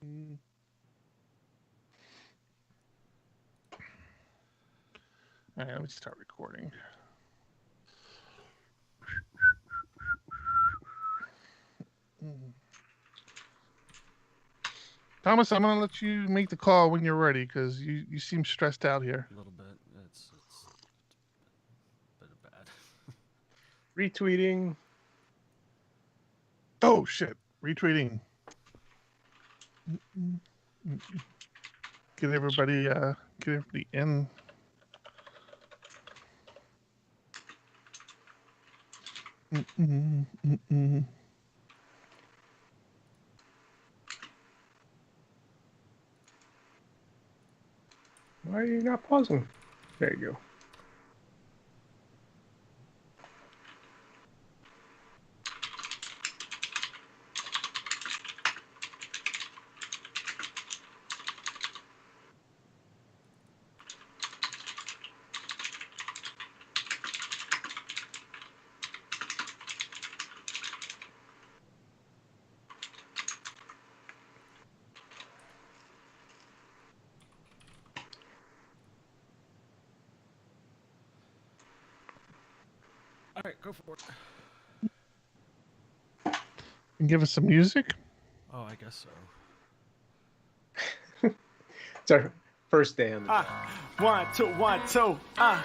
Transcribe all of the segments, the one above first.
Mm. All right, let me start recording. Thomas, I'm gonna let you make the call when you're ready because you seem stressed out here. A little bit. It's a bit bad. Retweeting. Oh shit! Retweeting. Get everybody in. Why are you not pausing? There you go. All right, go for it. And give us some music. Oh, I guess so. It's our first day on the 1, 2, 1, 2.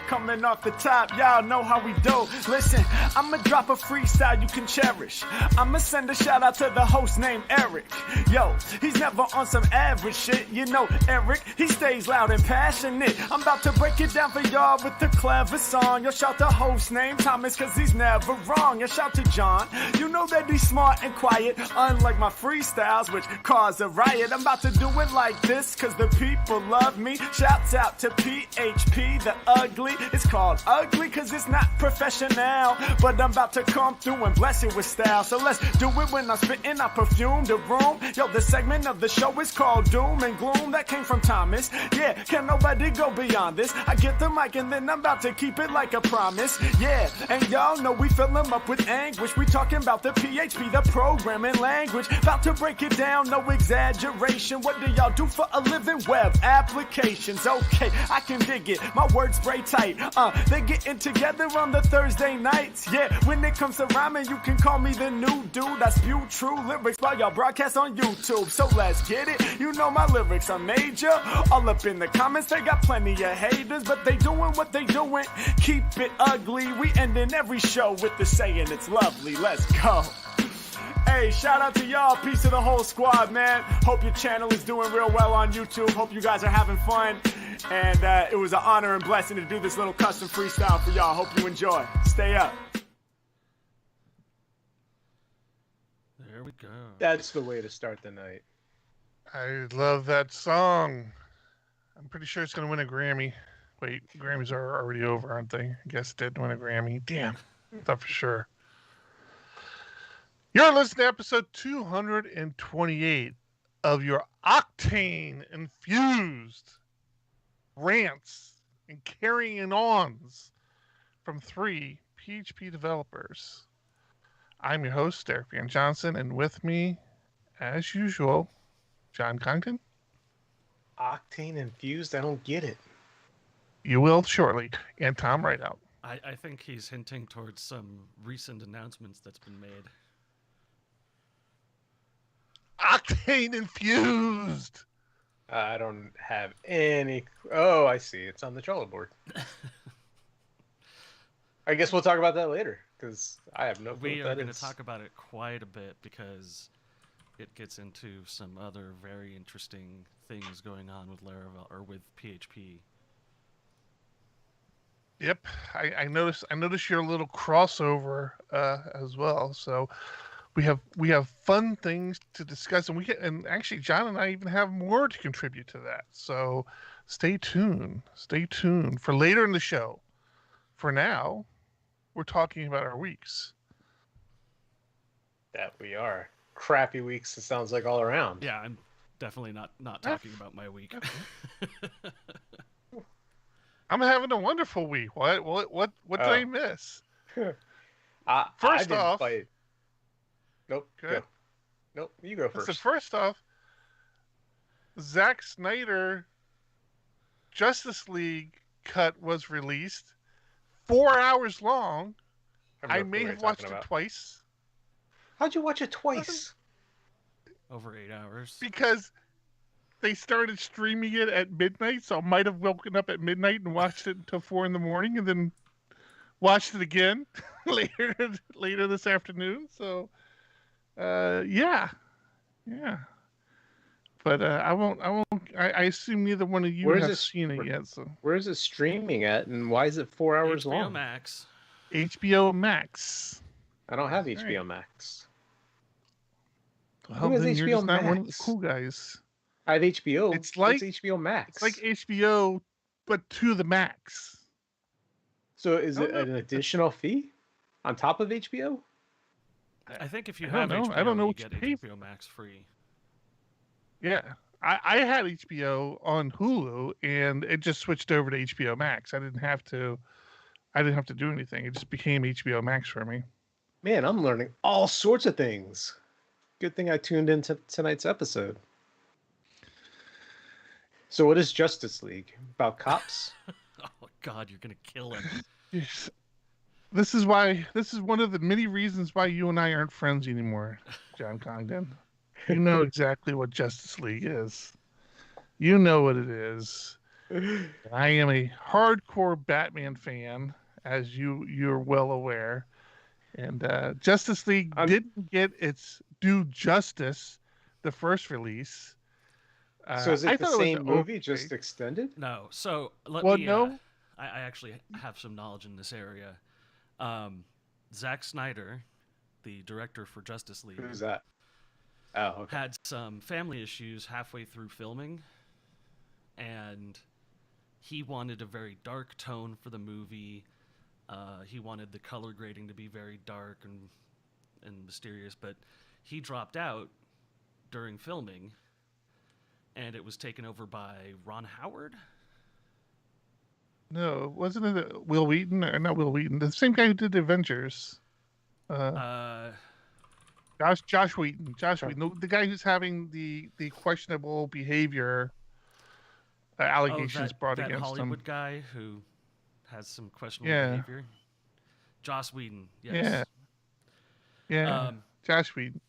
Coming off the top, y'all know how we do. Listen, I'ma drop a freestyle you can cherish. I'ma send a shout out to the host named Eric. Yo, he's never on some average shit. You know Eric, he stays loud and passionate. I'm about to break it down for y'all with the clever song. Yo, shout the host named Thomas, cause he's never wrong. Yo, shout to John, you know that he's smart and quiet. Unlike my freestyles, which cause a riot. I'm about to do it like this, cause the people love me. Shouts out to PHPUgly. It's called ugly cause it's not professional, but I'm about to come through and bless it with style. So let's do it when I'm spitting. I perfume the room. Yo, the segment of the show is called Doom and Gloom. That came from Thomas. Yeah, can nobody go beyond this? I get the mic and then I'm about to keep it like a promise. Yeah, and y'all know we fill them up with anguish. We talking about the PHP, the programming language. About to break it down, no exaggeration. What do y'all do for a living? Web applications. Okay, I can dig it. My words spray tight. They getting together on the Thursday nights. Yeah, when it comes to rhyming, you can call me the new dude. I spew true lyrics while y'all broadcast on YouTube. So let's get it. You know my lyrics are major. All up in the comments, they got plenty of haters, but they doing what they doing. Keep it ugly. We ending every show with the saying it's lovely. Let's go. Hey, shout out to y'all. Peace to the whole squad, man. Hope your channel is doing real well on YouTube. Hope you guys are having fun. And it was an honor and blessing to do this little custom freestyle for y'all. Hope you enjoy. Stay up. there we go. That's the way to start the night. I love that song. I'm pretty sure it's going to win a Grammy. Wait, Grammys are already over, aren't they? I guess it did win a Grammy. Damn, thought for sure. You're listening to episode 228 of your Octane Infused rants and carrying ons from 3 PHP developers. I'm your host, Derek Van Johnson, and with me, as usual, John Congdon. Octane Infused? I don't get it. You will shortly. And Tom Rideout. I think he's hinting towards some recent announcements that's been made. Octane Infused! I don't have any... Oh, I see. It's on the Trello board. I guess we'll talk about that later, because I have no clue We what are that going is. to talk about it quite a bit because it gets into some other very interesting things going on with Laravel or with PHP. Yep, I noticed your little crossover as well. So we have fun things to discuss, and actually John and I even have more to contribute to that. So stay tuned for later in the show. For now, we're talking about our weeks. That we are. Crappy weeks, it sounds like all around. Yeah, I'm definitely not talking about my week. I'm having a wonderful week. What did I miss? First off, Go Nope, you go first. Listen, first off, Zack Snyder Justice League cut was released, 4 hours long. I may have watched it twice. How'd you watch it twice? Over 8 hours. Because they started streaming it at midnight, so I might have woken up at midnight and watched it until 4 in the morning, and then watched it again later this afternoon. So, yeah. But I won't. I assume neither one of you have seen it yet. So where is it streaming at, and why is it 4 hours long? HBO Max. HBO Max. I don't have HBO Max. Well, then you're just not one of the cool guys. I have HBO. It's like HBO Max. It's like HBO, but to the max. So is it an additional fee on top of HBO? I think if you have HBO, I don't know you what get you pay HBO Max free. Yeah, I had HBO on Hulu, and it just switched over to HBO Max. I didn't have to do anything. It just became HBO Max for me. Man, I'm learning all sorts of things. Good thing I tuned into tonight's episode. So what is Justice League? About cops? Oh God, you're gonna kill him. Yes. This is one of the many reasons why you and I aren't friends anymore, John Congdon. You know exactly what Justice League is. You know what it is. I am a hardcore Batman fan, as you're well aware. And Justice League didn't get its due justice the first release. So is it the same movie, just extended? No. So let me. No. I actually have some knowledge in this area. Zack Snyder, the director for Justice League. Who's that? Oh, okay. Had some family issues halfway through filming, and he wanted a very dark tone for the movie. He wanted the color grading to be very dark and mysterious, but he dropped out during filming, and it was taken over by Ron Howard. No, wasn't it Will Wheaton? Or not Will Wheaton, the same guy who did Avengers. Josh Wheaton. Josh Wheaton, the guy who's having the questionable behavior allegations brought that against Hollywood him. Guy who has some questionable behavior. Joss Whedon, yes. Yeah. Josh Whedon.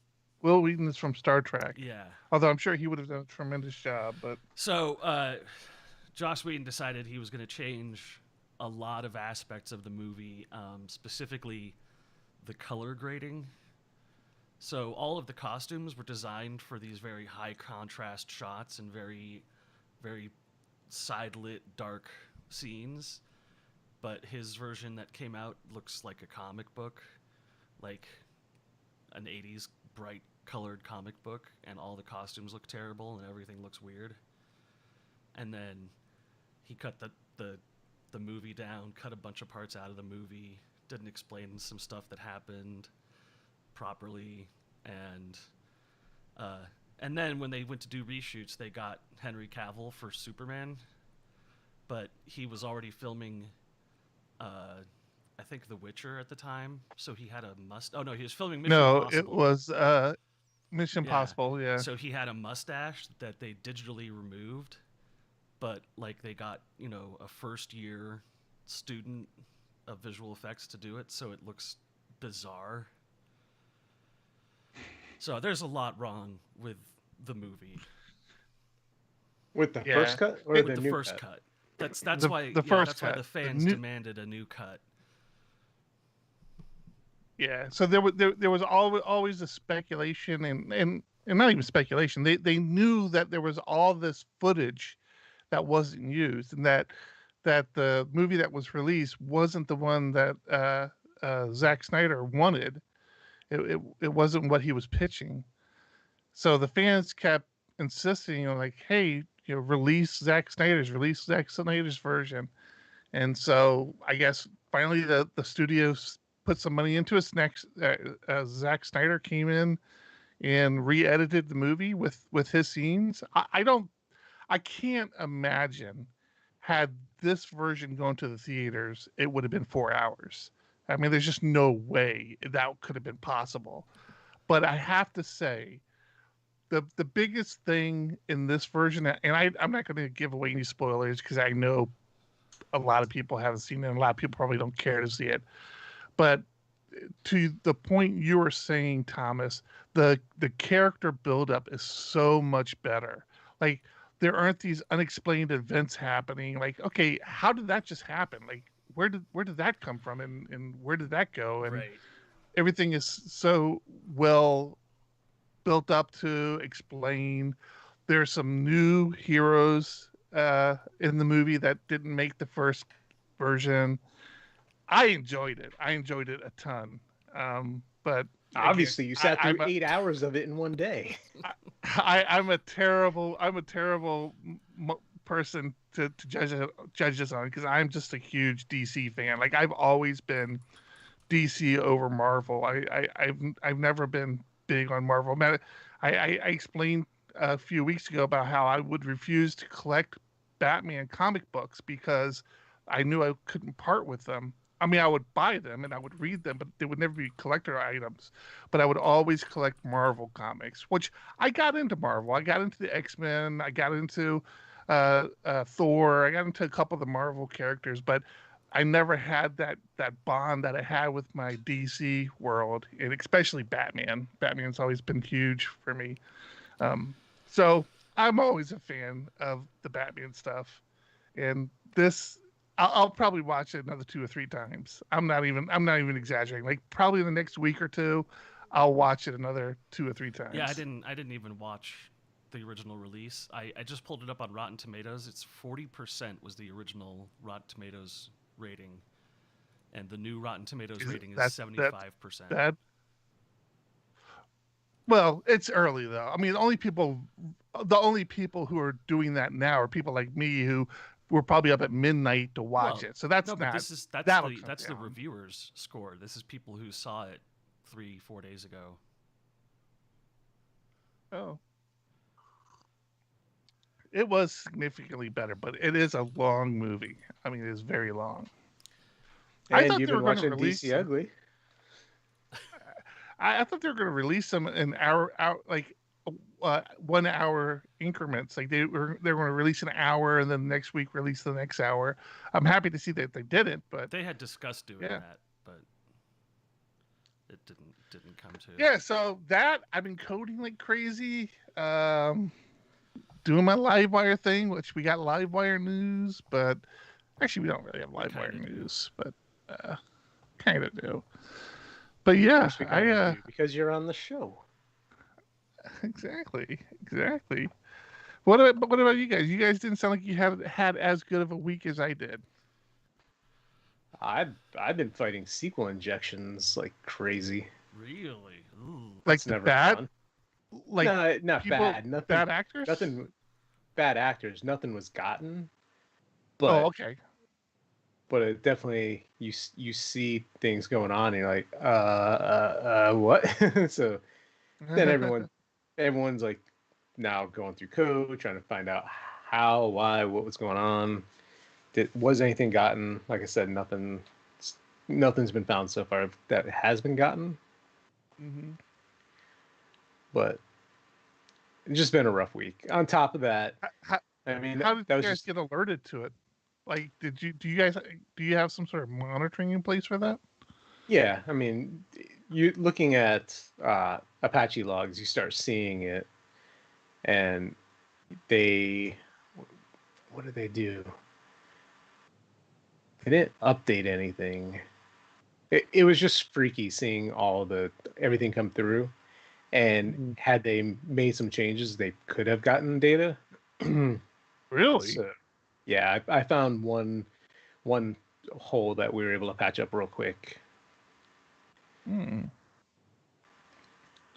Will Wheaton is from Star Trek. Yeah. Although I'm sure he would have done a tremendous job. But so Joss Whedon decided he was going to change a lot of aspects of the movie, specifically the color grading. So all of the costumes were designed for these very high contrast shots and very, very side-lit dark scenes. But his version that came out looks like a comic book, like an 80s bright colored comic book, and all the costumes look terrible and everything looks weird. And then he cut the movie down, cut a bunch of parts out of the movie, didn't explain some stuff that happened properly, and then when they went to do reshoots, they got Henry Cavill for Superman, but he was already filming I think The Witcher at the time, so he had a Oh no, he was filming Mission Impossible. No, it was Mission Impossible, yeah. So he had a mustache that they digitally removed, but like they got, a first year student of visual effects to do it, so it looks bizarre. So there's a lot wrong with the movie. With the first cut or with the first cut? That's why the fans demanded a new cut. Yeah, so there was always a speculation and not even speculation. They knew that there was all this footage that wasn't used, and that the movie that was released wasn't the one that Zack Snyder wanted. It wasn't what he was pitching. So the fans kept insisting on hey, release Zack Snyder's version. And so I guess finally the studios put some money into it. Next, Zack Snyder came in and re-edited the movie with his scenes. I can't imagine, had this version gone to the theaters, it would have been 4 hours. I mean, there's just no way that could have been possible. But I have to say, the biggest thing in this version, and I'm not going to give away any spoilers because I know a lot of people haven't seen it, and a lot of people probably don't care to see it. But to the point you were saying, Thomas, the character buildup is so much better. Like there aren't these unexplained events happening. Like, okay, how did that just happen? Like, where did that come from, and where did that go? And Right. everything is so well built up to explain. There's some new heroes in the movie that didn't make the first version. I enjoyed it. I enjoyed it a ton. But Obviously, you sat through I'm 8 hours of it in one day. I'm a terrible person to judge this on because I'm just a huge DC fan. Like I've always been DC over Marvel. I've never been big on Marvel. I explained a few weeks ago about how I would refuse to collect Batman comic books because I knew I couldn't part with them. I mean, I would buy them and I would read them, but they would never be collector items. But I would always collect Marvel comics, which I got into Marvel. I got into the X-Men. I got into Thor. I got into a couple of the Marvel characters, but I never had that bond that I had with my DC world, and especially Batman. Batman's always been huge for me. So I'm always a fan of the Batman stuff, and this I'll probably watch it another 2 or 3 times. I'm not even exaggerating. Like probably in the next week or two, I'll watch it another 2 or 3 times. Yeah, I didn't even watch the original release. I just pulled it up on Rotten Tomatoes. It's 40% was the original Rotten Tomatoes rating, and the new Rotten Tomatoes rating is 75%. Well, it's early though. I mean, the only people who are doing that now are people like me who were probably up at midnight to watch it. So that's the reviewers' score. This is people who saw it 3-4 days ago. Oh. It was significantly better, but it is a long movie. I mean, it is very long. And I thought you've been watching PHPUgly. I thought they were going to release them in like 1 hour increments. Like they were going to release an hour and then next week release the next hour. I'm happy to see that they didn't, but they had discussed doing that, but it didn't come to. Yeah, so that I've been coding like crazy. Doing my Livewire thing, which we got Livewire news, but actually we don't really have Livewire news, but kind of do. But yeah, because you're on the show. Exactly. What about you guys? You guys didn't sound like you had as good of a week as I did. I've been fighting SQL injections like crazy. Really? Ooh. Like the bad. Fun. Like no, not bad. Nothing. Bad actors. Nothing. Bad actors. Nothing was gotten. But, okay. But it definitely you see things going on and you're like, what? So then everyone's like now going through code, trying to find out how, why, what was going on. Was anything gotten? Like I said, nothing's been found so far that has been gotten. Mm-hmm. But it's just been a rough week. On top of that, how did you guys get alerted to it? Like, do you have some sort of monitoring in place for that? Yeah, I mean, you looking at Apache logs, you start seeing it, and what did they do? They didn't update anything. It was just freaky seeing everything come through. And had they made some changes, they could have gotten data. Really? So, yeah, I found one hole that we were able to patch up real quick.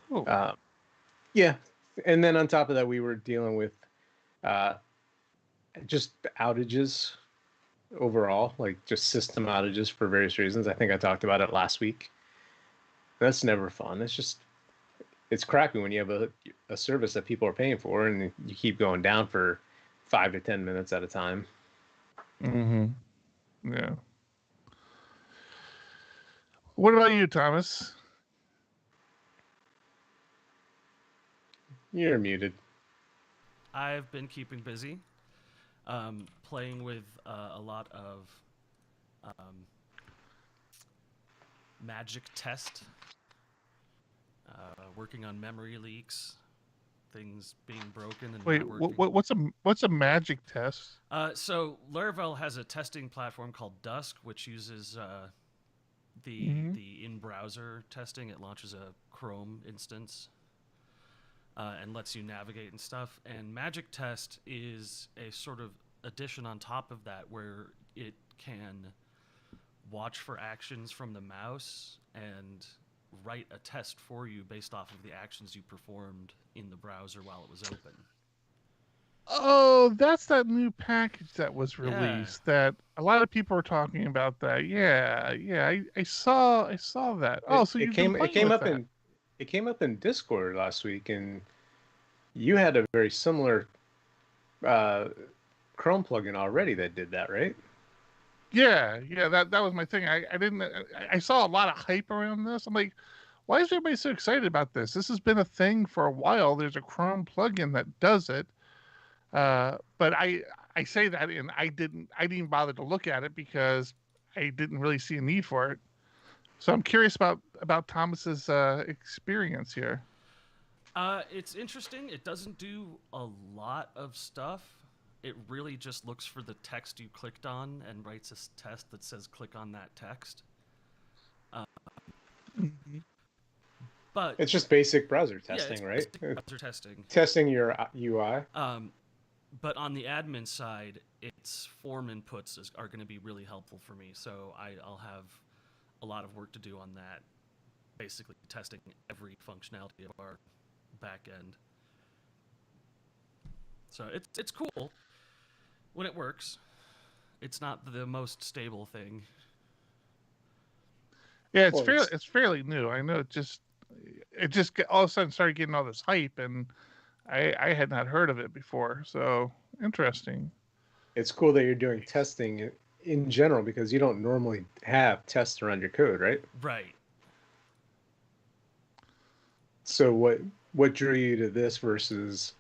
Cool. Yeah, and then on top of that, we were dealing with just it's overall, like just system outages for various reasons. I think I talked about it last week. That's never fun. It's crappy when you have a service that people are paying for and you keep going down for 5 to 10 minutes at a time. Mm-hmm. Yeah. What about you, Thomas? You're muted. I've been keeping busy, playing with a lot of magic test, working on memory leaks, things being broken and Wait, not working. what's a magic test? So Laravel has a testing platform called Dusk, which uses the in-browser testing. It launches a Chrome instance and lets you navigate and stuff. And Magic Test is a sort of addition on top of that where it can watch for actions from the mouse and write a test for you based off of the actions you performed in the browser while it was open. Oh, that's that new package that was Yeah. released. That a lot of people are talking about. That, yeah. I saw that. Oh, so it came up in Discord last week, and you had a very similar Chrome plugin already that did that, right? Yeah. That was my thing. I saw a lot of hype around this. I'm like, why is everybody so excited about this? This has been a thing for a while. There's a Chrome plugin that does it. But I say that, and I didn't bother to look at it because I didn't really see a need for it. So I'm curious about Thomas's experience here. It's interesting. It doesn't do a lot of stuff. It really just looks for the text you clicked on and writes a test that says click on that text. But it's just basic browser testing, right? Browser testing. Testing your UI. But on the admin side, its form inputs are going to be really helpful for me. So I'll have a lot of work to do on that, basically testing every functionality of our back end. So it's cool when it works. It's not the most stable thing. Yeah, it's fairly new. I know it just all of a sudden started getting all this hype, and I had not heard of it before. So interesting. It's cool that you're doing testing in general because you don't normally have tests around your code, right? Right. So what drew you to this versus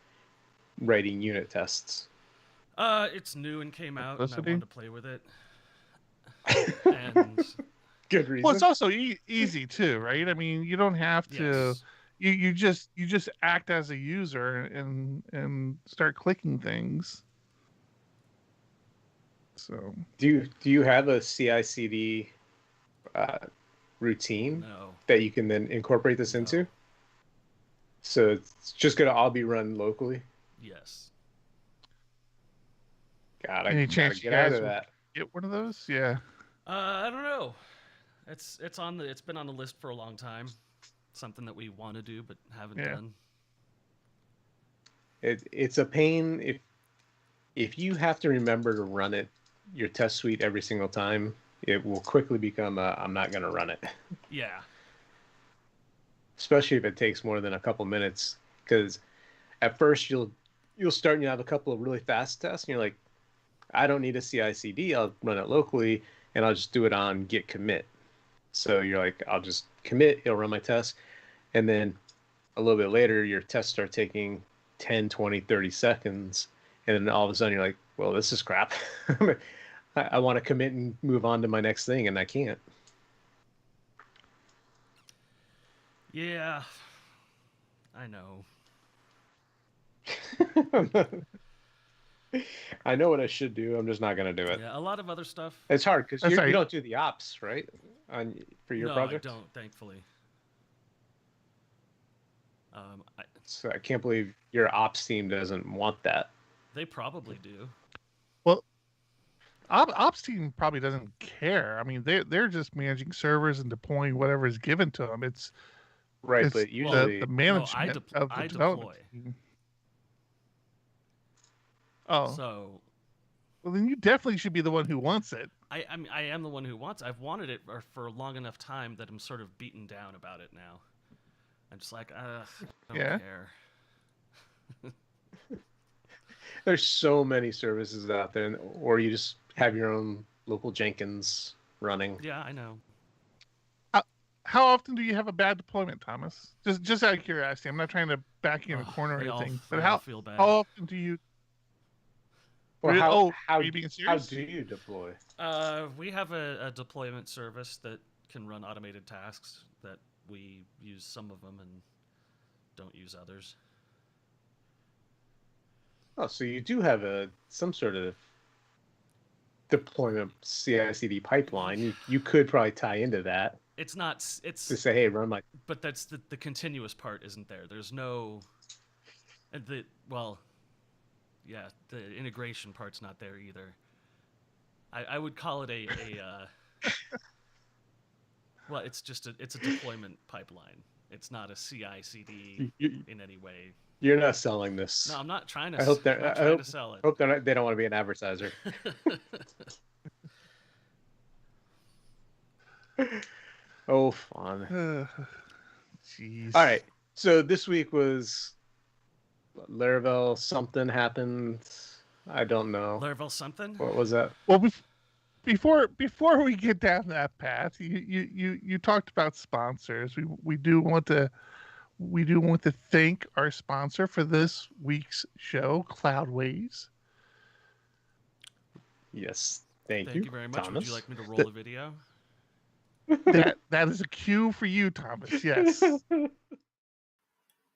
writing unit tests? It's new and came out, and I wanted to play with it. And good reason. Well, it's also easy too, right? I mean, you don't have to. Yes. You just act as a user and start clicking things. So do you have a CI/CD routine that you can then incorporate this into? So it's just going to all be run locally? Yes. God, I gotta get out of that. Get one of those? Yeah. I don't know. It's been on the list for a long time. Something that we want to do but haven't done. It's a pain if you have to remember to run your test suite every single time. It will quickly become I'm not going to run it. Yeah. Especially if it takes more than a couple minutes, because at first you'll start and you have a couple of really fast tests and you're like, I don't need a CI/CD. I'll run it locally and I'll just do it on git commit. So you're like, I'll just commit, it'll run my test. And then a little bit later, your tests start taking 10, 20, 30 seconds. And then all of a sudden you're like, well, this is crap. I want to commit and move on to my next thing, and I can't. Yeah, I know. I know what I should do. I'm just not going to do it. Yeah, a lot of other stuff. It's hard because you don't do the ops, right? For your project? No, I don't, thankfully. So I can't believe your ops team doesn't want that. They probably do. Well, ops team probably doesn't care. I mean, they're just managing servers and deploying whatever is given to them. It's right, but usually the management of the development. Oh, so well, then you definitely should be the one who wants it. I am the one who wants. I've wanted it for a long enough time that I'm sort of beaten down about it now. I'm just like, I don't care. There's so many services out there, or you just have your own local Jenkins running. Yeah, I know. how often do you have a bad deployment, Thomas? Just out of curiosity. I'm not trying to back you in a Oh, corner or they all- anything. they But all how feel bad. often do you? Or Are how you being how serious? do you deploy? We have a deployment service that can run automated tasks that we use some of them and don't use others. Oh, so you do have some sort of deployment CI/CD pipeline. You could probably tie into that It's not. to It's say, hey, run my. but that's the continuous part isn't there. There's no. Yeah, the integration part's not there either. I would call it a well, it's just it's a deployment pipeline. It's not a CI/CD in any way. You're not selling this. No, I'm not trying to. I hope they're. I'm not I trying hope, to sell it. hope they don't want to be an advertiser. Oh, fun. Jeez. All right. So this week was Laravel. Something happened. I don't know. Laravel something? What was that? Well, before we get down that path, you talked about sponsors. We do want to thank our sponsor for this week's show, Cloudways. Yes. Thank Thank you very much. Thomas. Would you like me to roll a video? That is a cue for you, Thomas. Yes.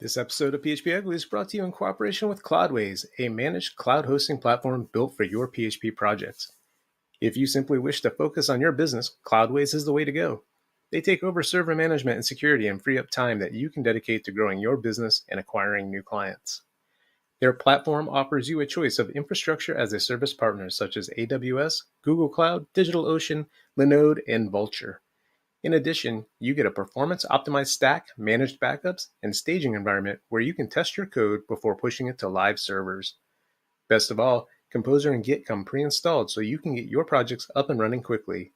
This episode of PHPUgly is brought to you in cooperation with Cloudways, a managed cloud hosting platform built for your PHP projects. If you simply wish to focus on your business, Cloudways is the way to go. They take over server management and security and free up time that you can dedicate to growing your business and acquiring new clients. Their platform offers you a choice of infrastructure as a service partners such as AWS, Google Cloud, DigitalOcean, Linode, and Vultr. In addition, you get a performance-optimized stack, managed backups, and staging environment where you can test your code before pushing it to live servers. Best of all, Composer and Git come pre-installed so you can get your projects up and running quickly.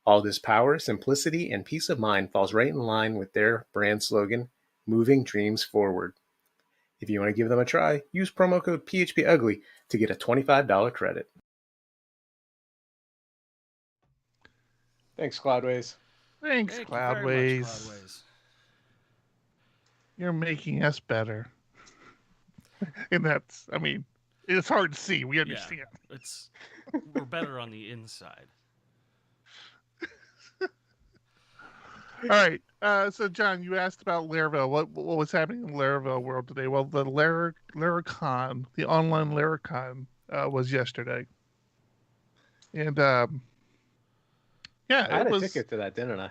All this power, simplicity, and peace of mind falls right in line with their brand slogan, Moving Dreams Forward. If you want to give them a try, use promo code PHPUgly to get a $25 credit. Thanks, Cloudways. Thanks, Thank you very much, Cloudways. Cloudways. You're making us better. And that's, I mean, it's hard to see. We understand. Yeah, we're better on the inside. All right. So, John, you asked about Laravel. What was happening in the Laravel world today? Well, the Laracon, the online Laracon, was yesterday, and yeah, I had it was. a ticket to that, didn't I?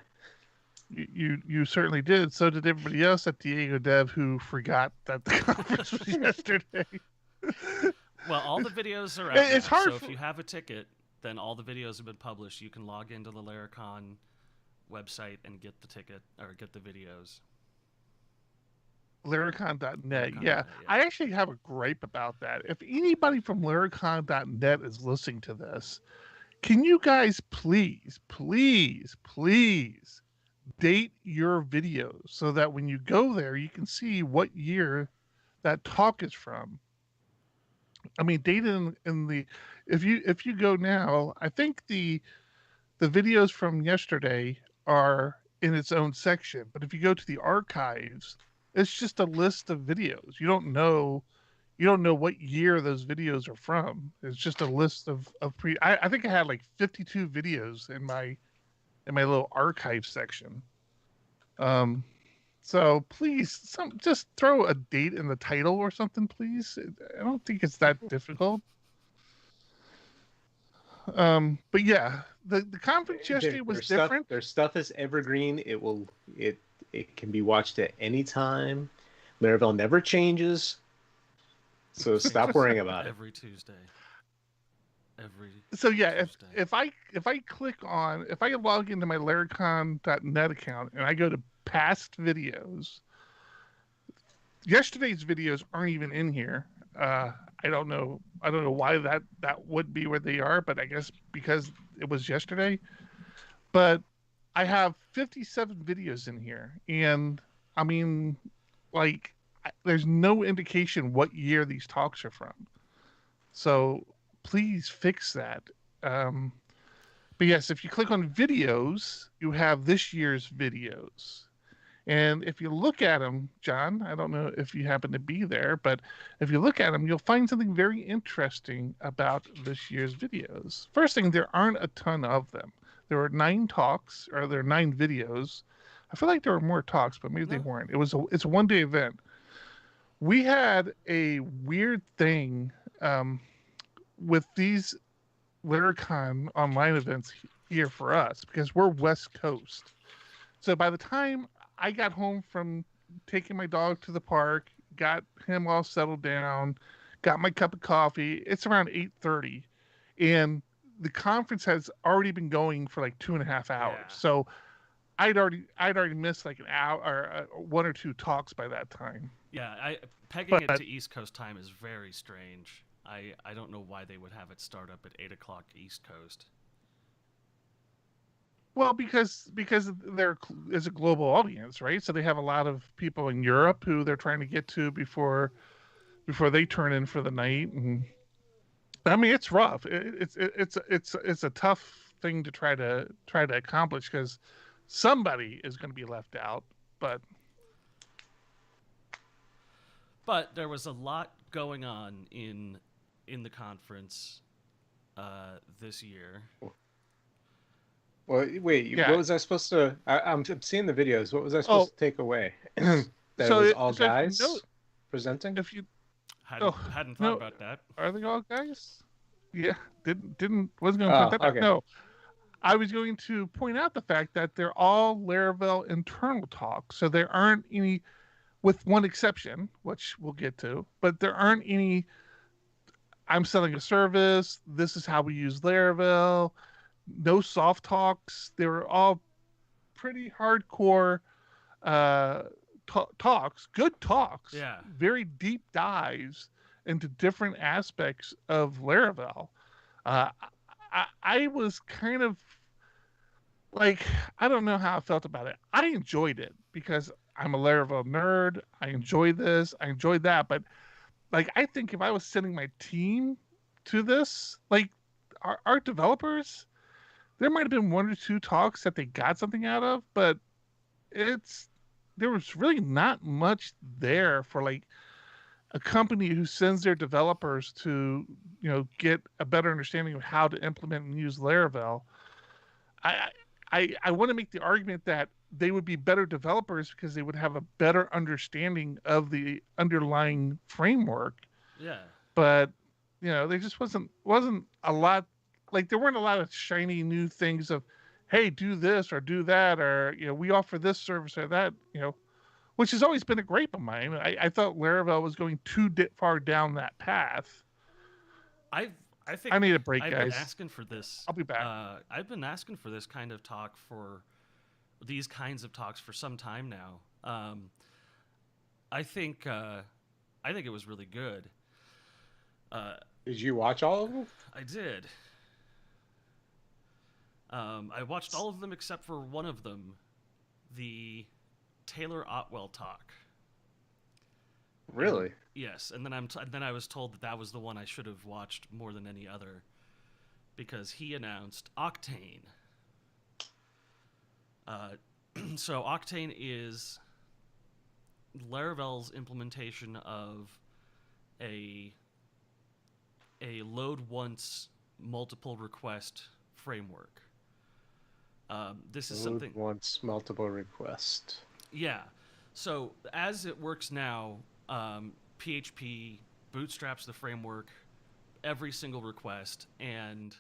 You certainly did. So did everybody else at Diego Dev who forgot that the conference was yesterday. Well, all the videos are out. It's now, hard So for- if you have a ticket, then all the videos have been published. You can log into the Laracon website and get the ticket or get the videos. Laracon.net. Laracon.net, Yeah. yeah. I actually have a gripe about that. If anybody from Laracon.net is listening to this, can you guys please date your videos so that when you go there, you can see what year that talk is from? I mean, date it in the if you go now, I think the videos from yesterday are in its own section, but if you go to the archives, it's just a list of videos. You don't know what year those videos are from. It's just a list of I think I had like 52 videos in my little archive section. So please, just throw a date in the title or something, please. I don't think it's that difficult. But yeah, the conference yesterday was different. Their stuff is evergreen. It can be watched at any time. Laravel never changes. So stop worrying about it. Every Tuesday. So yeah, Tuesday. if I log into my Laracon.net account and I go to past videos, yesterday's videos aren't even in here. I don't know why that would be where they are, but I guess because it was yesterday. But I have 57 videos in here, and I mean, like, there's no indication what year these talks are from. So please fix that. But yes, if you click on videos, you have this year's videos. And if you look at them, John, I don't know if you happen to be there, but if you look at them, you'll find something very interesting about this year's videos. First thing, there aren't a ton of them. There were 9 talks, or there are 9 videos. I feel like there were more talks, but maybe they weren't. It's a one-day event. We had a weird thing with these Laracon online events here for us because we're West Coast. So by the time I got home from taking my dog to the park, got him all settled down, got my cup of coffee, it's around 8:30, and the conference has already been going for like 2.5 hours. Yeah. So I'd already missed like an hour or 1 or 2 talks by that time. Yeah, pegging it to East Coast time is very strange. I don't know why they would have it start up at 8 o'clock East Coast. Well, because there is a global audience, right? So they have a lot of people in Europe who they're trying to get to before they turn in for the night. And I mean, it's rough. It's a tough thing to try to accomplish because somebody is going to be left out. But there was a lot going on in the conference this year. Well, wait. Yeah. What was I supposed to? I'm seeing the videos. What was I supposed to take away? That So it was it- all so if you guys know- presenting. If you Hadn't thought about that. are they all guys? Yeah, wasn't going to put that. okay. No, I was going to point out the fact that they're all Laravel internal talks, so there aren't any, with one exception, which we'll get to, but there aren't any. I'm selling a service. This is how we use Laravel. No soft talks. They were all pretty hardcore talks, good talks. Yeah. Very deep dives into different aspects of Laravel. I was kind of like, I don't know how I felt about it. I enjoyed it because I'm a Laravel nerd. I enjoy this. I enjoyed that. But like, I think if I was sending my team to this, like our developers, there might have been 1 or 2 talks that they got something out of, but there was really not much there for like a company who sends their developers to, get a better understanding of how to implement and use Laravel. I want to make the argument that they would be better developers because they would have a better understanding of the underlying framework. Yeah. But there just wasn't a lot. Like, there weren't a lot of shiny new things of, hey, do this or do that, or we offer this service or that, which has always been a gripe of mine. I thought Laravel was going too far down that path. I think I need a break, I've guys. been asking for this. I'll be back. I've been asking for this kind of talk for these kinds of talks for some time now. I think it was really good. Did you watch all of them? I did. I watched all of them except for one of them, the Taylor Otwell talk. Really? Yes, and then I was told that was the one I should have watched more than any other, because he announced Octane. So Octane is Laravel's implementation of a load once, multiple request framework. This is Load something once, multiple request. Yeah. So as it works now, PHP bootstraps the framework every single request, and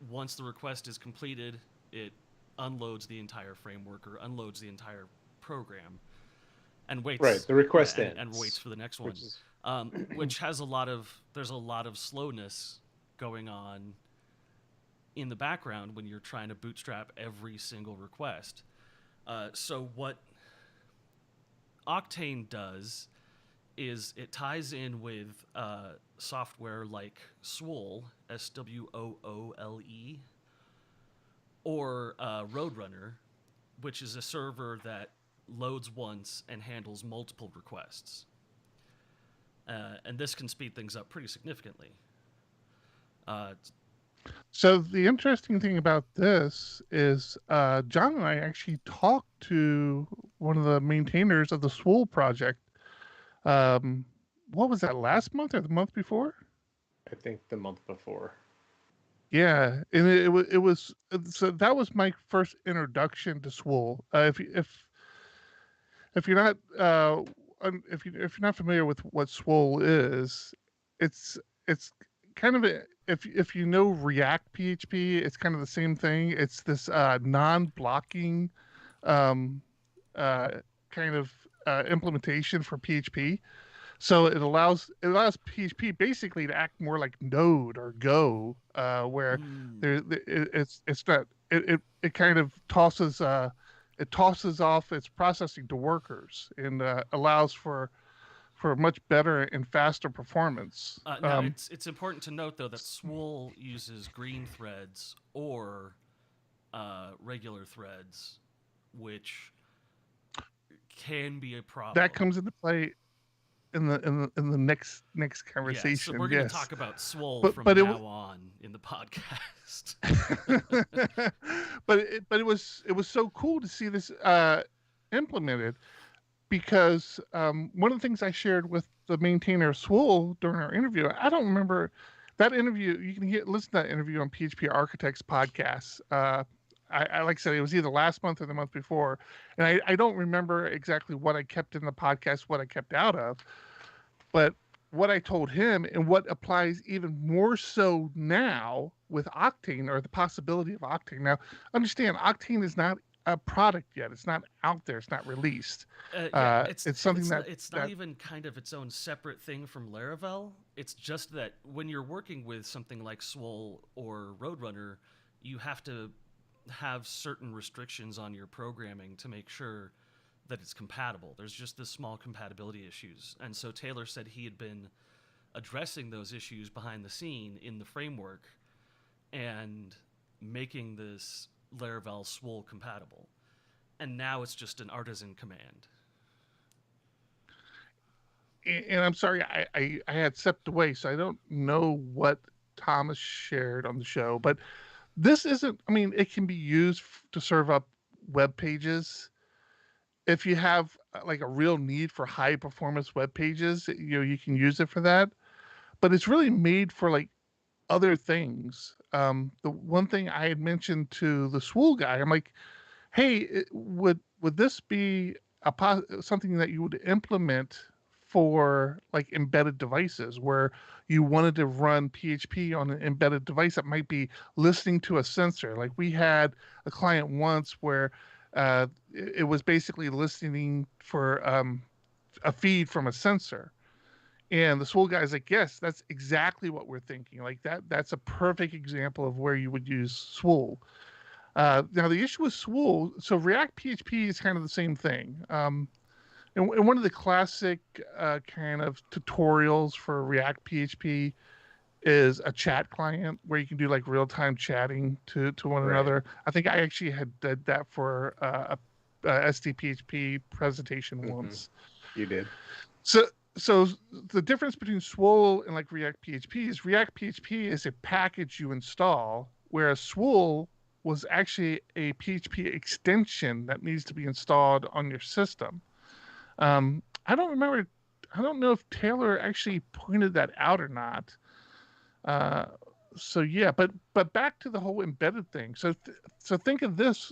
once the request is completed, it unloads the entire framework or unloads the entire program and waits. Right, the request and ends. waits for the next one, which has there's a lot of slowness going on in the background when you're trying to bootstrap every single request. So what Octane does is it ties in with software like Swoole, Swoole, or Roadrunner, which is a server that loads once and handles multiple requests. And this can speed things up pretty significantly. So the interesting thing about this is John and I actually talked to one of the maintainers of the Swole project. Um, what was that, last month or the month before? I think the month before. Yeah, and it was so that was my first introduction to Swole. If you're not if you're not familiar with what Swole is, it's kind of if you know React PHP, it's kind of the same thing. It's this non-blocking um, uh, kind of implementation for PHP. So it allows PHP basically to act more like Node or Go, where it's not it kind of tosses off its processing to workers and allows for much better and faster performance. Now, it's important to note though that Swole uses green threads or regular threads, which can be a problem. That comes into play in the next conversation. Yeah, so we're going to talk about Swole from but now on in the podcast. but it was so cool to see this implemented, because one of the things I shared with the maintainer of Swole during our interview, I don't remember that interview. You can listen to that interview on PHP Architects podcast. I like I said, it was either last month or the month before, and I don't remember exactly what I kept in the podcast, what I kept out of, but what I told him and what applies even more so now with Octane, or the possibility of Octane. Now, understand, Octane is not a product yet. It's not out there. It's not released. It's something it's not even kind of its own separate thing from Laravel. It's just that when you're working with something like Swole or Roadrunner, you have to have certain restrictions on your programming to make sure that it's compatible. There's just this small compatibility issues. And so Taylor said he had been addressing those issues behind the scene in the framework and making this Laravel Swole compatible. And now it's just an artisan command. And I'm sorry, I had stepped away, so I don't know what Thomas shared on the show, but this isn't, I mean, it can be used to serve up web pages. If you have like a real need for high performance web pages, you can use it for that. But it's really made for like other things. The one thing I had mentioned to the Swole guy, I'm like, hey, would this be something that you would implement for like embedded devices, where you wanted to run PHP on an embedded device that might be listening to a sensor? Like we had a client once where it was basically listening for a feed from a sensor. And the Swole guy's like, yes, that's exactly what we're thinking. Like that's a perfect example of where you would use Swole. Now the issue with Swole, so React PHP is kind of the same thing. And one of the classic kind of tutorials for React PHP is a chat client where you can do like real-time chatting to one another. I think I actually had did that for a SDPHP presentation once. You did. So the difference between Swole and like React PHP is React PHP is a package you install, whereas Swole was actually a PHP extension that needs to be installed on your system. I don't remember. I don't know if Taylor actually pointed that out or not. So yeah, but back to the whole embedded thing. So think of this,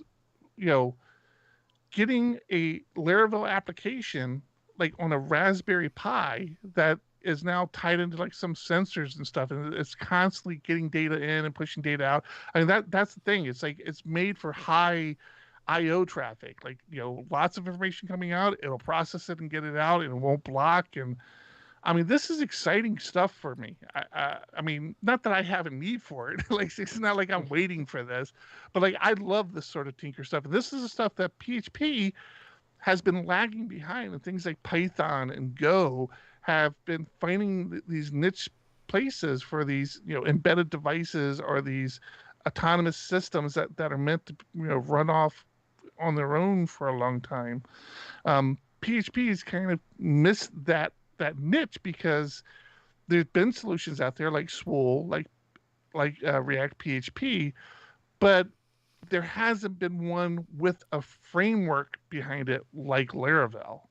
getting a Laravel application like on a Raspberry Pi that is now tied into like some sensors and stuff, and it's constantly getting data in and pushing data out. I mean, that's the thing. It's like it's made for high IO traffic, like lots of information coming out, it'll process it and get it out, and it won't block. And I mean, this is exciting stuff for me. I mean, not that I have a need for it, like it's not like I'm waiting for this, but like I love this sort of tinker stuff. And this is the stuff that PHP has been lagging behind, and things like Python and Go have been finding these niche places for these embedded devices or these autonomous systems that are meant to run off on their own for a long time. PHP has kind of missed that niche, because there's been solutions out there like Swole, like like React PHP, but there hasn't been one with a framework behind it like Laravel.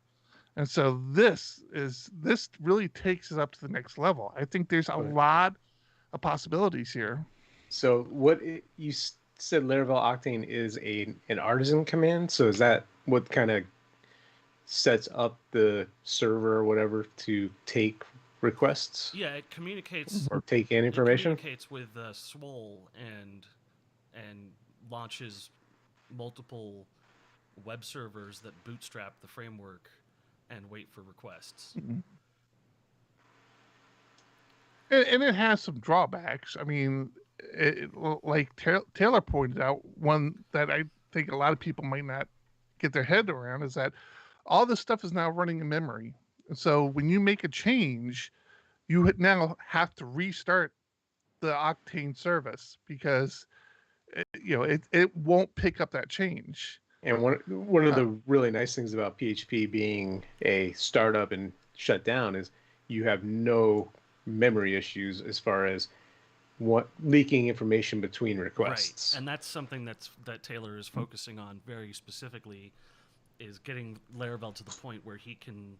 And so this really takes us up to the next level. I think there's a lot of possibilities here. So you said Laravel Octane is an artisan command. So is that what kind of sets up the server or whatever to take requests? Yeah, it communicates or take in information. It communicates with Swole and launches multiple web servers that bootstrap the framework and wait for requests. Mm-hmm. And it has some drawbacks. I mean, like Taylor pointed out, one that I think a lot of people might not get their head around is that all this stuff is now running in memory. And so when you make a change, you now have to restart the Octane service because it won't pick up that change. And one of the really nice things about PHP being a startup and shut down is you have no memory issues as far as leaking information between requests. Right. And that's something that Taylor is focusing on very specifically, is getting Laravel to the point where he can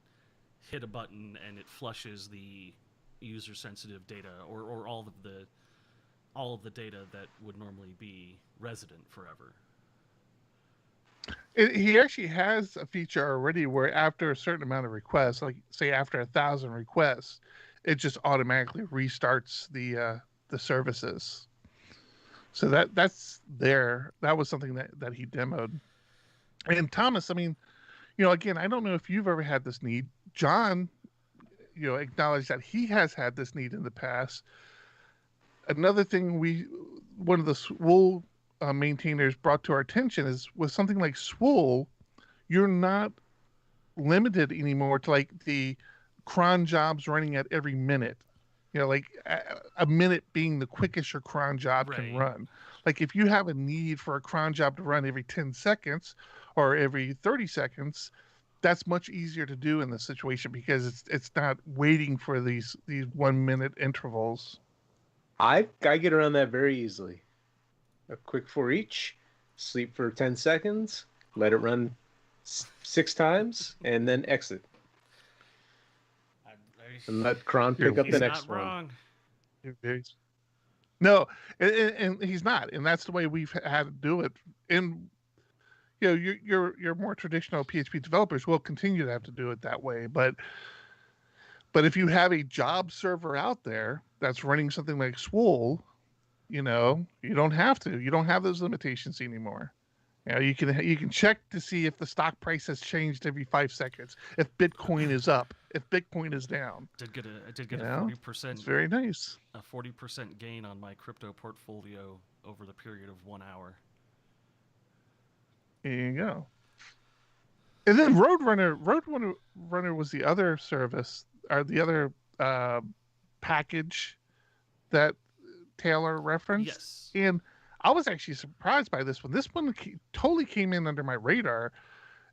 hit a button and it flushes the user sensitive data or all of the data that would normally be resident forever. He actually has a feature already where after a certain amount of requests, like say after 1,000 requests, it just automatically restarts the services. So that's there. That was something that he demoed. And Thomas, I mean, again, I don't know if you've ever had this need. John, acknowledged that he has had this need in the past. Another thing one of the Swole maintainers brought to our attention is with something like Swole, you're not limited anymore to like the cron jobs running at every minute. Like a minute being the quickest your cron job can run. Like if you have a need for a cron job to run every 10 seconds or every 30 seconds, that's much easier to do in this situation because it's not waiting for these 1 minute intervals. I get around that very easily. A quick for each, sleep for 10 seconds, let it run 6 times, and then exit. And let cron pick up the next one. No, and he's not, and that's the way we've had to do it. And your more traditional PHP developers will continue to have to do it that way. But if you have a job server out there that's running something like Swole, you don't have to. You don't have those limitations anymore. You can check to see if the stock price has changed every 5 seconds, if Bitcoin is up, if Bitcoin is down. I did get a 40%. It's very nice. A 40% gain on my crypto portfolio over the period of 1 hour. There you go. And then Roadrunner was the other service, or the other package that Taylor referenced. Yes. And I was actually surprised by this one. This one totally came in under my radar.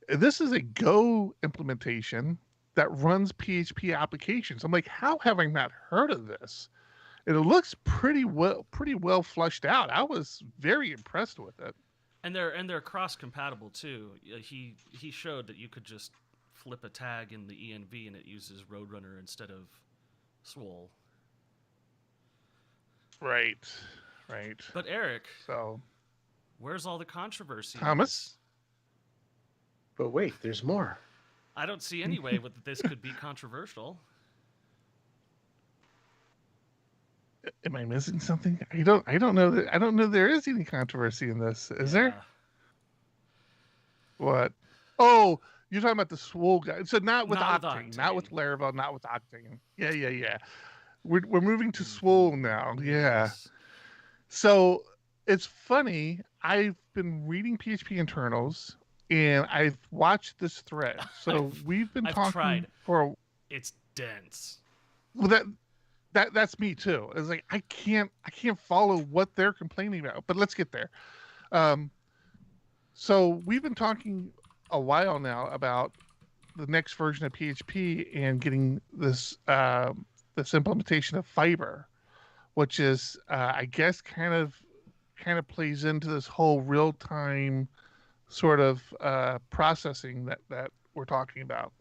This is a Go implementation that runs PHP applications. I'm like, how have I not heard of this? And it looks pretty well flushed out. I was very impressed with it. And they're cross compatible too. He showed that you could just flip a tag in the env and it uses Roadrunner instead of Swole. Right. But Eric, so where's all the controversy? Thomas? But wait, there's more. I don't see any way that this could be controversial. Am I missing something? I don't know there is any controversy in this. Is there? What? Oh, you're talking about the Swole guy. So not with Octane, not with Laravel, not with Octane. Yeah. We're moving to Swole now. Yeah. Yes. So it's funny. I've been reading PHP internals and I've watched this thread. So we've been talking for. It's dense. Well, that's me too. It's like I can't follow what they're complaining about. But let's get there. So we've been talking a while now about the next version of PHP and getting this implementation of Fiber. which is I guess kind of plays into this whole real time sort of processing that we're talking about.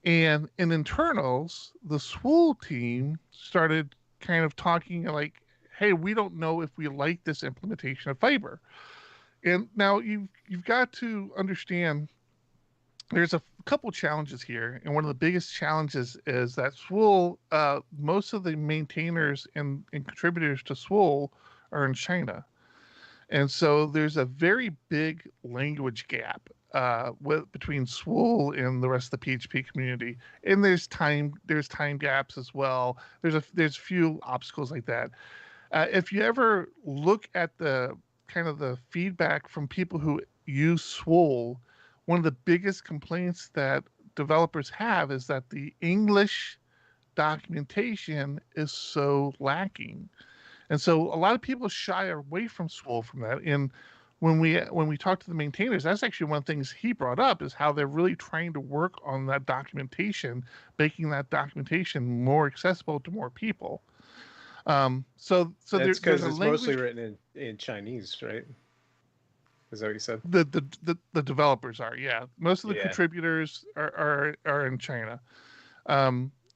And in internals, the Swool team started kind of talking like, hey, we don't know if we like this implementation of fiber. And now you've got to understand there's a couple challenges here, and one of the biggest challenges is that Swool, most of the maintainers and contributors to Swool are in China, and so there's a very big language gap between Swool and the rest of the PHP community, and there's time gaps as well. There's a few obstacles like that. If you ever look at the kind of the feedback from people who use Swool, one of the biggest complaints that developers have is that the English documentation is so lacking. And so a lot of people shy away from Swool from that. And when we talk to the maintainers, that's actually one of the things he brought up is how they're really trying to work on that documentation, making that documentation more accessible to more people. So that's because it's language... mostly written in Chinese, right? Is that what you said? The developers are, yeah. Most of the contributors are in China.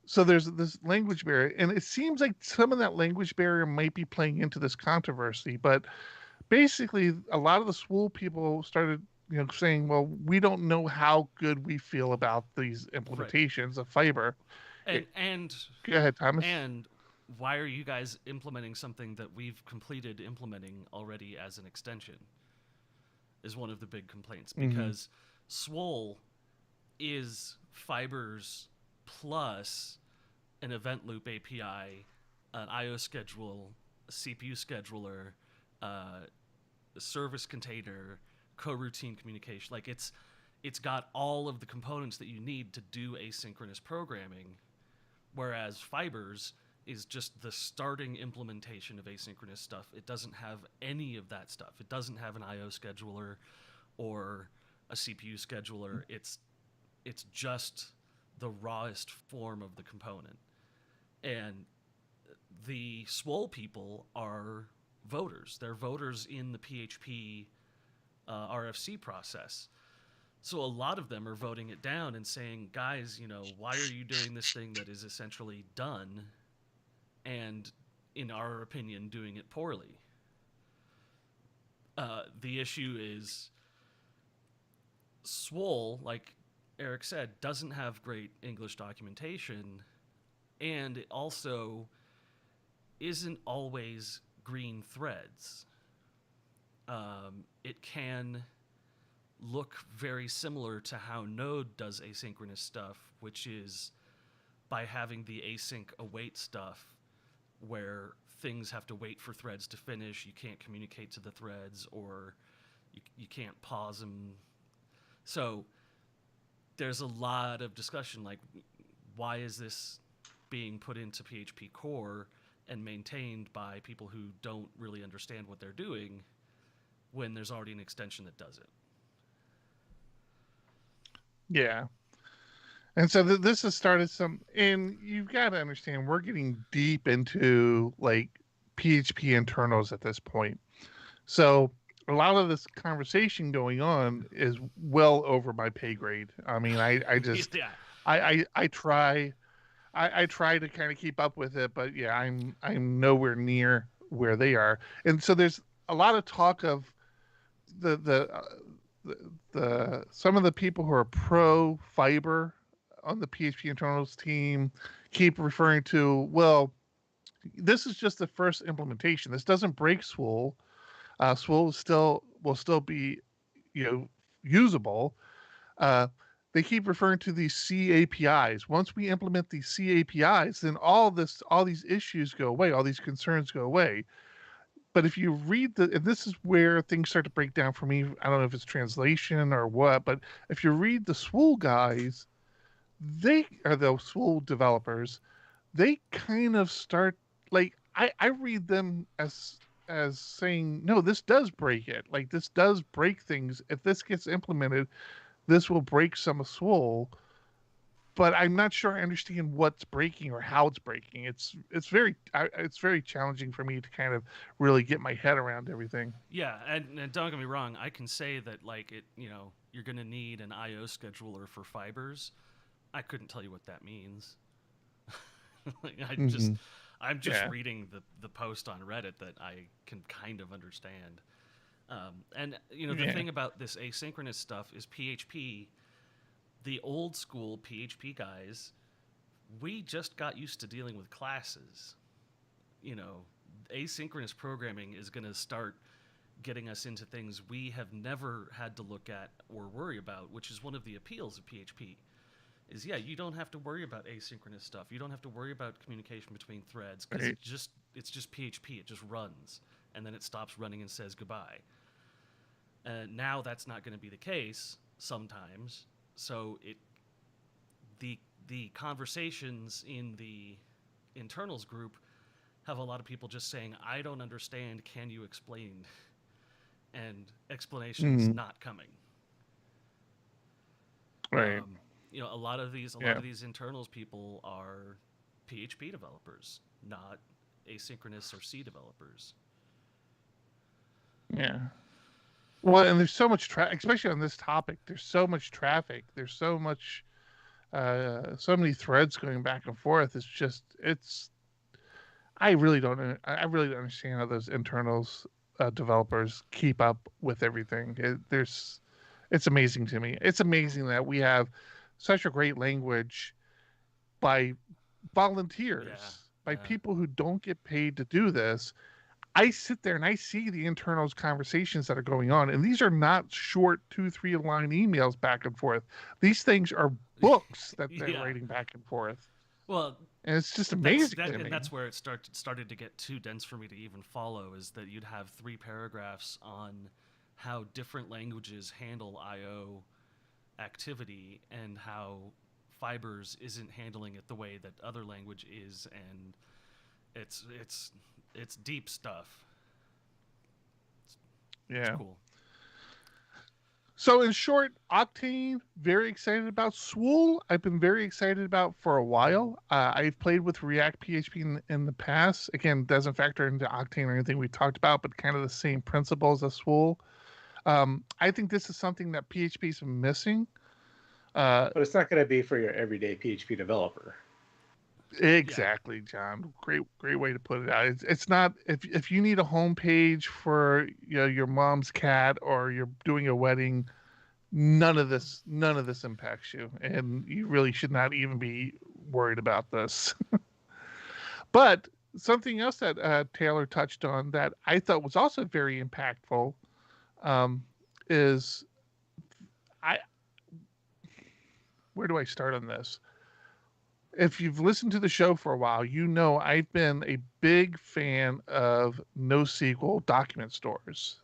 So there's this language barrier, and it seems like some of that language barrier might be playing into this controversy. But basically, a lot of the Swool people started, saying, "Well, we don't know how good we feel about these implementations of fiber." And go ahead, Thomas. And why are you guys implementing something that we've completed implementing already as an extension? Is one of the big complaints, because Swool is fibers plus an event loop API, an IO schedule, a CPU scheduler, a service container, coroutine communication. Like it's got all of the components that you need to do asynchronous programming, whereas fibers is just the starting implementation of asynchronous stuff. It doesn't have any of that stuff. It doesn't have an IO scheduler or a CPU scheduler. It's just the rawest form of the component. And the Swool people are voters. They're voters in the PHP RFC process. So a lot of them are voting it down and saying, guys, why are you doing this thing that is essentially done and, in our opinion, doing it poorly? The issue is Swool, like Eric said, doesn't have great English documentation, and it also isn't always green threads. It can look very similar to how Node does asynchronous stuff, which is by having the async await stuff where things have to wait for threads to finish. You can't communicate to the threads, or you can't pause them. So there's a lot of discussion, like, why is this being put into PHP core and maintained by people who don't really understand what they're doing when there's already an extension that does it? Yeah. And so this has started and you've got to understand, we're getting deep into like PHP internals at this point. So a lot of this conversation going on is well over my pay grade. I mean, I just, Yeah. I try to kind of keep up with it, but yeah, I'm nowhere near where they are. And so there's a lot of talk of the some of the people who are pro fiber on the PHP internals team keep referring to, well, this is just the first implementation. This doesn't break Swool. Swool will still be, usable. They keep referring to these C APIs. Once we implement these C APIs, then all these issues go away, all these concerns go away. But if you read and this is where things start to break down for me. I don't know if it's translation or what, but if you read the Swool guys, they are the Swool developers. They kind of start like I read them as saying, no, this does break it. Like, this does break things. If this gets implemented, this will break some of Swool. but I'm not sure I understand what's breaking or how it's breaking. It's very challenging for me to kind of really get my head around everything. Yeah, and don't get me wrong, I can say that like you're going to need an IO scheduler for fibers. I couldn't tell you what that means. Like, I'm just reading the post on Reddit that I can kind of understand. And the thing about this asynchronous stuff is PHP, the old school PHP guys, we just got used to dealing with classes. Asynchronous programming is going to start getting us into things we have never had to look at or worry about, which is one of the appeals of PHP. Is you don't have to worry about asynchronous stuff. You don't have to worry about communication between threads because it's just PHP. It just runs, and then it stops running and says goodbye. Now that's not going to be the case sometimes. So the conversations in the internals group have a lot of people just saying, "I don't understand. Can you explain?" And explanations not coming. Right. A lot of these internals people are PHP developers, not asynchronous or C developers. Yeah. Well, and there's so much traffic, especially on this topic. There's so much traffic. There's so much, so many threads going back and forth. I really don't understand how those internals developers keep up with everything. It's amazing to me. It's amazing that we have such a great language by volunteers, by people who don't get paid to do this. I sit there and I see the internals conversations that are going on, and these are not short 2-3 line emails back and forth. These things are books that they're writing back and forth. Well, and it's just amazing to me. And that's where it started to get too dense for me to even follow, is that you'd have 3 paragraphs on how different languages handle I/O activity and how Fibers isn't handling it the way that other language is, and it's deep stuff. It's cool. So in short, Octane, very excited about. Swool, I've been very excited about for a while. I've played with React PHP in the past. Again, doesn't factor into Octane or anything we talked about, but kind of the same principles as Swool. I think this is something that PHP's been missing. But it's not going to be for your everyday PHP developer. Exactly, John. Great way to put it out. It's not if you need a home page for your mom's cat or you're doing a wedding, none of this impacts you, and you really should not even be worried about this. But something else that Taylor touched on that I thought was also very impactful is where do I start on this? If you've listened to the show for a while, I've been a big fan of Nosql document stores.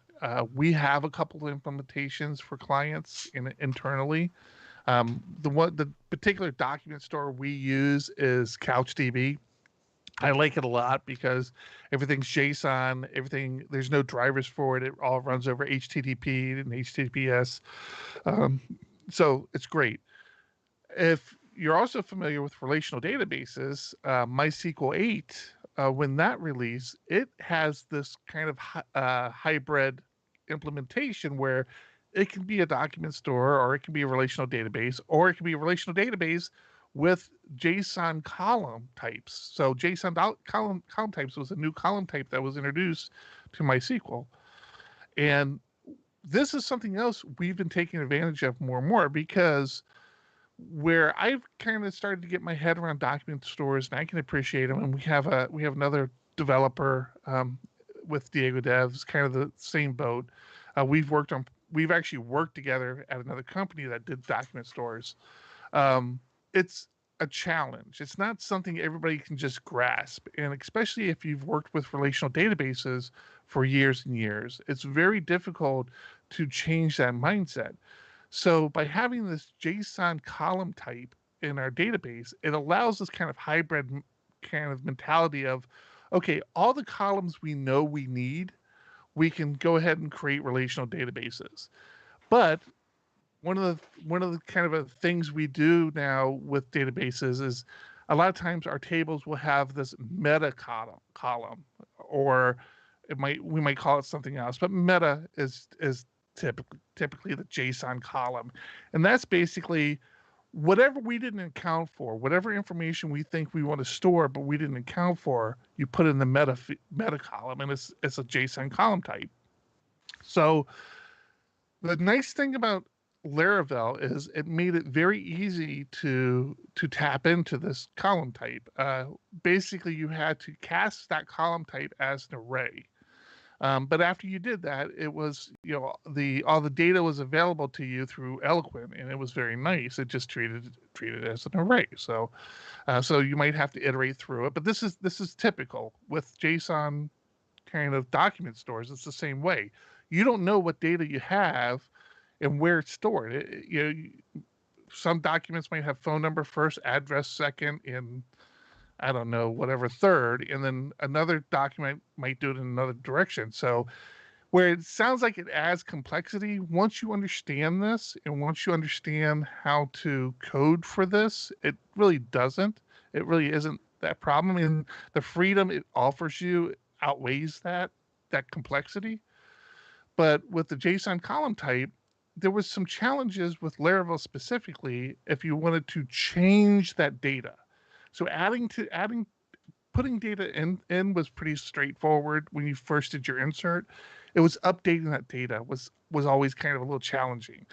We have a couple of implementations for clients internally. The particular document store we use is CouchDB. I like it a lot because everything's JSON. There's no drivers for it. It all runs over HTTP and HTTPS. So it's great. If you're also familiar with relational databases, MySQL 8, when that released, it has this kind of hybrid implementation where it can be a document store, or it can be a relational database, or it can be a relational database with JSON column types. So JSON column types was a new column type that was introduced to MySQL. And this is something else we've been taking advantage of more and more, because where I've kind of started to get my head around document stores, and I can appreciate them. And we have another developer with Diego Devs, kind of the same boat. We've actually worked together at another company that did document stores. It's a challenge. It's not something everybody can just grasp, and especially if you've worked with relational databases for years and years, it's very difficult to change that mindset. So by having this JSON column type in our database, it allows this kind of hybrid kind of mentality of, okay, all the columns we know we need, we can go ahead and create relational databases. But one of the kind of things we do now with databases is a lot of times our tables will have this meta column, or we might call it something else, but meta is typically the JSON column, and that's basically whatever we didn't account for, whatever information we think we want to store but we didn't account for, you put in the meta column, and it's a JSON column type. So the nice thing about Laravel is it made it very easy to tap into this column type. Basically, you had to cast that column type as an array. But after you did that, it was, all the data was available to you through Eloquent, and it was very nice. It just treated it as an array. So you might have to iterate through it. But this is typical with JSON kind of document stores. It's the same way. You don't know what data you have and where it's stored. Some documents might have phone number first, address second, and I don't know, whatever third, and then another document might do it in another direction. So where it sounds like it adds complexity, once you understand this and once you understand how to code for this, it really doesn't. It really isn't that problem. And the freedom it offers you outweighs that complexity. But with the JSON column type, there was some challenges with Laravel specifically if you wanted to change that data. So putting data in was pretty straightforward when you first did your insert. It was updating that data was always kind of a little challenging.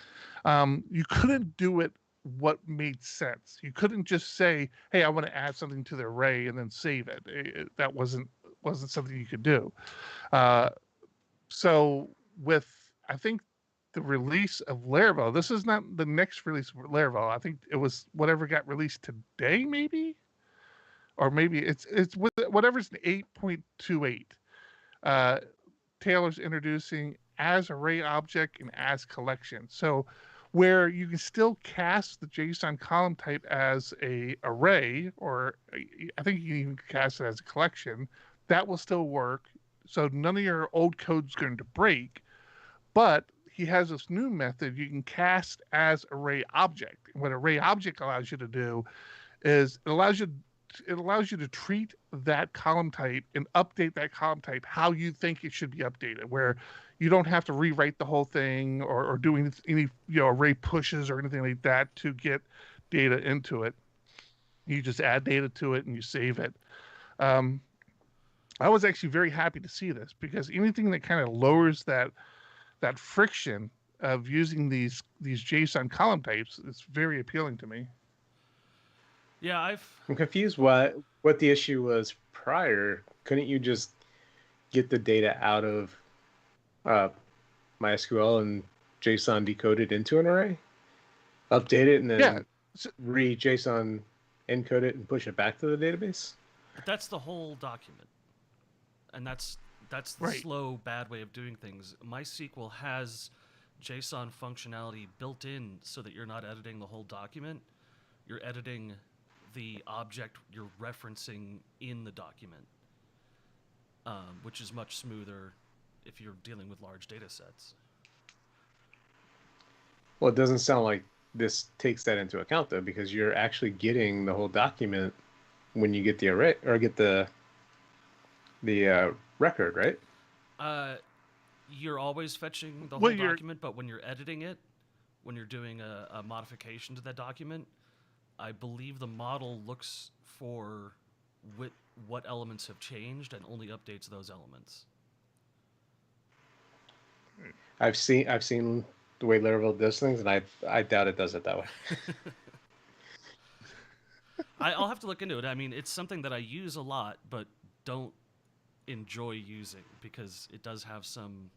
You couldn't do it what made sense. You couldn't just say, "Hey, I want to add something to the array," and then save it. That wasn't something you could do. So with, I think, the release of Laravel, this is not the next release of Laravel. I think it was whatever got released today, maybe, or maybe it's with whatever's in 8.28. Taylor's introducing as array object and as collection. So where you can still cast the JSON column type as a array, or I think you can even cast it as a collection, that will still work. So none of your old code's going to break, but he has this new method you can cast as array object. And what array object allows you to do is it allows you to treat that column type and update that column type how you think it should be updated, where you don't have to rewrite the whole thing or do any array pushes or anything like that to get data into it. You just add data to it and you save it. I was actually very happy to see this, because anything that kind of lowers that friction of using these JSON column types is very appealing to me. Yeah, I'm confused what the issue was prior. Couldn't you just get the data out of MySQL and JSON decode it into an array, update it, and then re-JSON encode it and push it back to the database? But that's the whole document, and that's the right. slow, bad way of doing things. MySQL has JSON functionality built in so that you're not editing the whole document. You're editing the object you're referencing in the document, which is much smoother if you're dealing with large data sets. Well, it doesn't sound like this takes that into account, though, because you're actually getting the whole document when you get the array or get the record, right? You're always fetching the whole document, but when you're editing it, when you're doing a modification to that document, I believe the model looks for what elements have changed and only updates those elements. I've seen the way Laravel does things, and I doubt it does it that way. I'll have to look into it. I mean, it's something that I use a lot, but don't enjoy using because it does have some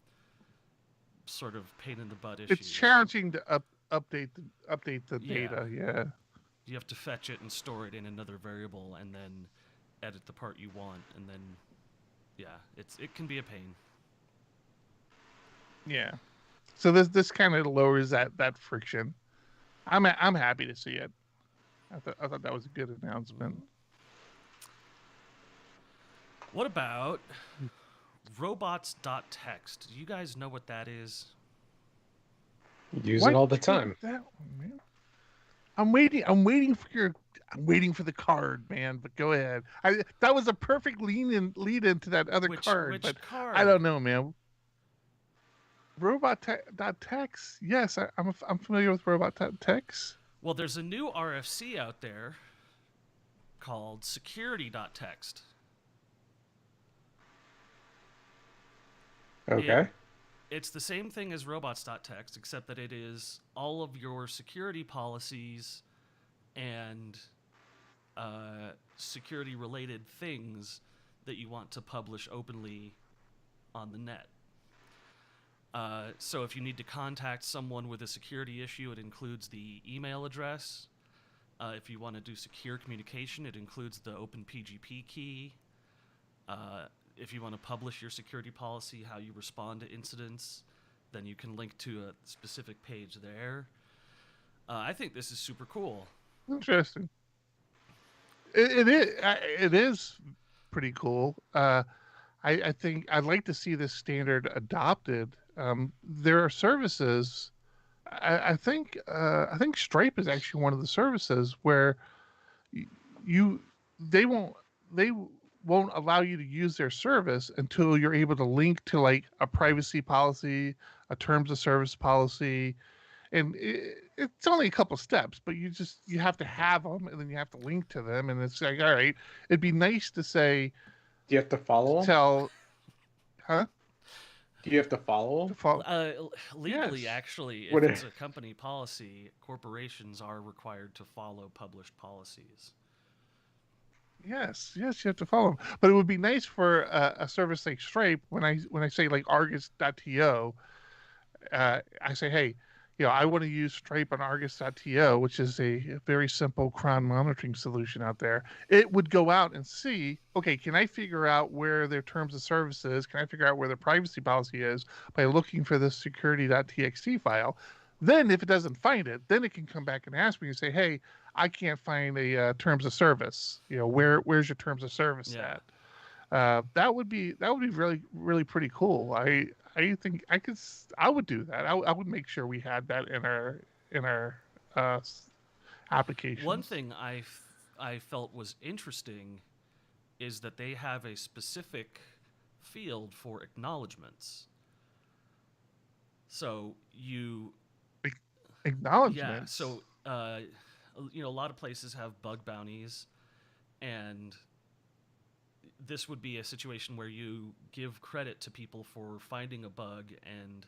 sort of pain in the butt issues. It's challenging to update the data. Yeah. You have to fetch it and store it in another variable, and then edit the part you want, and then it can be a pain. Yeah. So this kind of lowers that friction. I'm happy to see it. I thought that was a good announcement. What about robots.txt? Do you guys know what that is? Use Why it all the did you go time. with that one, man? I'm waiting for the card, man. But go ahead. That was a perfect lead into that other card. Which But card? I don't know, man. Robot.text. Yes, I'm familiar with Robot.text. Well, there's a new RFC out there called security.text. Okay. It's the same thing as robots.txt, except that it is all of your security policies and security-related things that you want to publish openly on the net. So if you need to contact someone with a security issue, it includes the email address. If you want to do secure communication, it includes the OpenPGP key. If you want to publish your security policy, how you respond to incidents, then you can link to a specific page there. I think this is super cool. Interesting. It is pretty cool. I think I'd like to see this standard adopted. There are services. I think Stripe is actually one of the services where they won't allow you to use their service until you're able to link to like a privacy policy, a terms of service policy, and it's only a couple steps, but you have to have them, and then you have to link to them, and it's like, all right, it'd be nice to say. Do you have to follow them? Huh? Do you have to follow them? Legally, Yes. actually, if What it's a company policy, corporations are required to follow published policies. Yes, you have to follow them. But it would be nice for a service like Stripe. When I say like Argus.to, I say, hey, I want to use Stripe on Argus.to, which is a very simple cron monitoring solution out there. It would go out and see, okay, can I figure out where their terms of service is? Can I figure out where their privacy policy is by looking for this security.txt file? Then if it doesn't find it, then it can come back and ask me and say, hey, I can't find a terms of service. Where's your terms of service at? That would be really, really pretty cool. I think I would do that. I would make sure we had that in our applications. One thing I felt was interesting is that they have a specific field for acknowledgements. So acknowledgements. Yeah. So a lot of places have bug bounties, and this would be a situation where you give credit to people for finding a bug and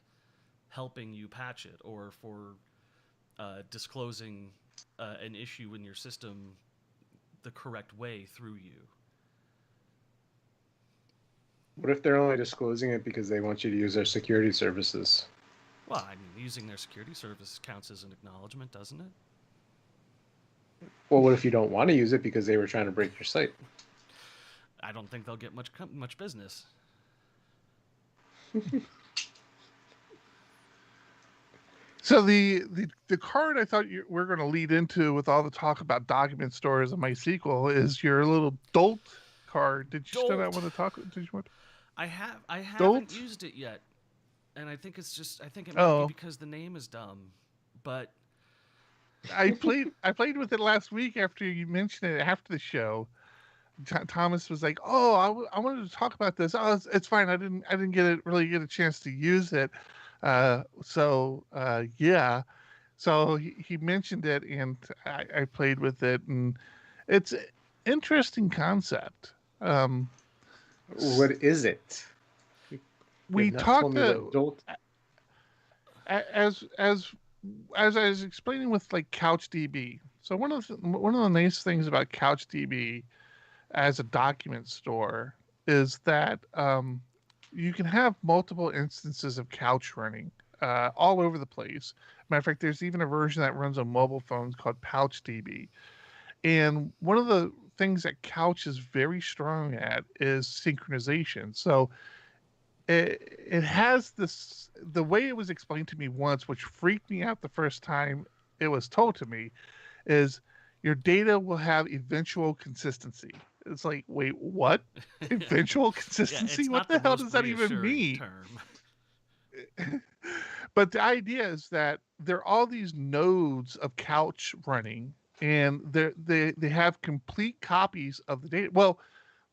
helping you patch it, or for disclosing an issue in your system the correct way through you. What if they're only disclosing it because they want you to use their security services? Well, I mean, using their security service counts as an acknowledgement, doesn't it? Well, what if you don't want to use it because they were trying to break your site? I don't think they'll get much business. So the card I thought we're going to lead into with all the talk about document stores and MySQL is your little Dolt card. Did you still not want to talk? Did you want? I haven't Dolt? used it yet, and I think it might be because the name is dumb, but. I played with it last week after you mentioned it after the show. Thomas was like, "Oh, I wanted to talk about this. Oh, it's fine. I didn't really get a chance to use it. Yeah." So he mentioned it, and I played with it, and it's an interesting concept. What is it? We talked as I was explaining with like CouchDB. So one of the nice things about CouchDB as a document store is that you can have multiple instances of Couch running all over the place. Matter of fact, there's even a version that runs on mobile phones called PouchDB. And one of the things that Couch is very strong at is synchronization. So it has this, the way it was explained to me once, which freaked me out the first time it was told to me, is your data will have eventual consistency. It's like, wait, what? Eventual consistency? What the hell does that even mean? Term. But the idea is that there are all these nodes of couch running, and they have complete copies of the data. Well,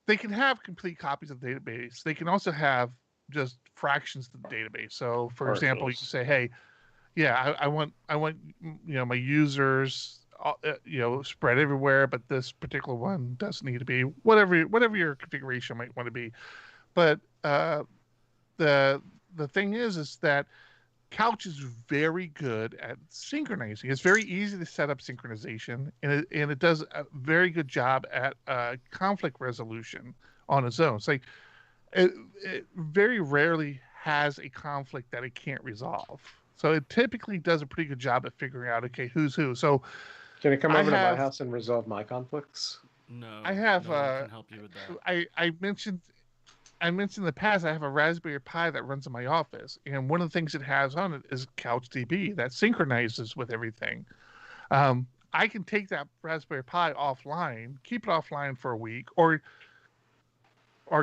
they can have complete copies of the database. They can also have just fractions of the database. So, for example, you can say, "Hey, yeah, I want my users spread everywhere, but this particular one doesn't need to be whatever your configuration might want to be." But the thing is that Couch is very good at synchronizing. It's very easy to set up synchronization, and it does a very good job at conflict resolution on its own. It's like it very rarely has a conflict that it can't resolve. So it typically does a pretty good job at figuring out, okay, who's who. So can it come over to my house and resolve my conflicts? No, I have. No one can help you with that. I mentioned in the past, I have a Raspberry Pi that runs in my office, and one of the things it has on it is CouchDB that synchronizes with everything. I can take that Raspberry Pi offline, keep it offline for a week, or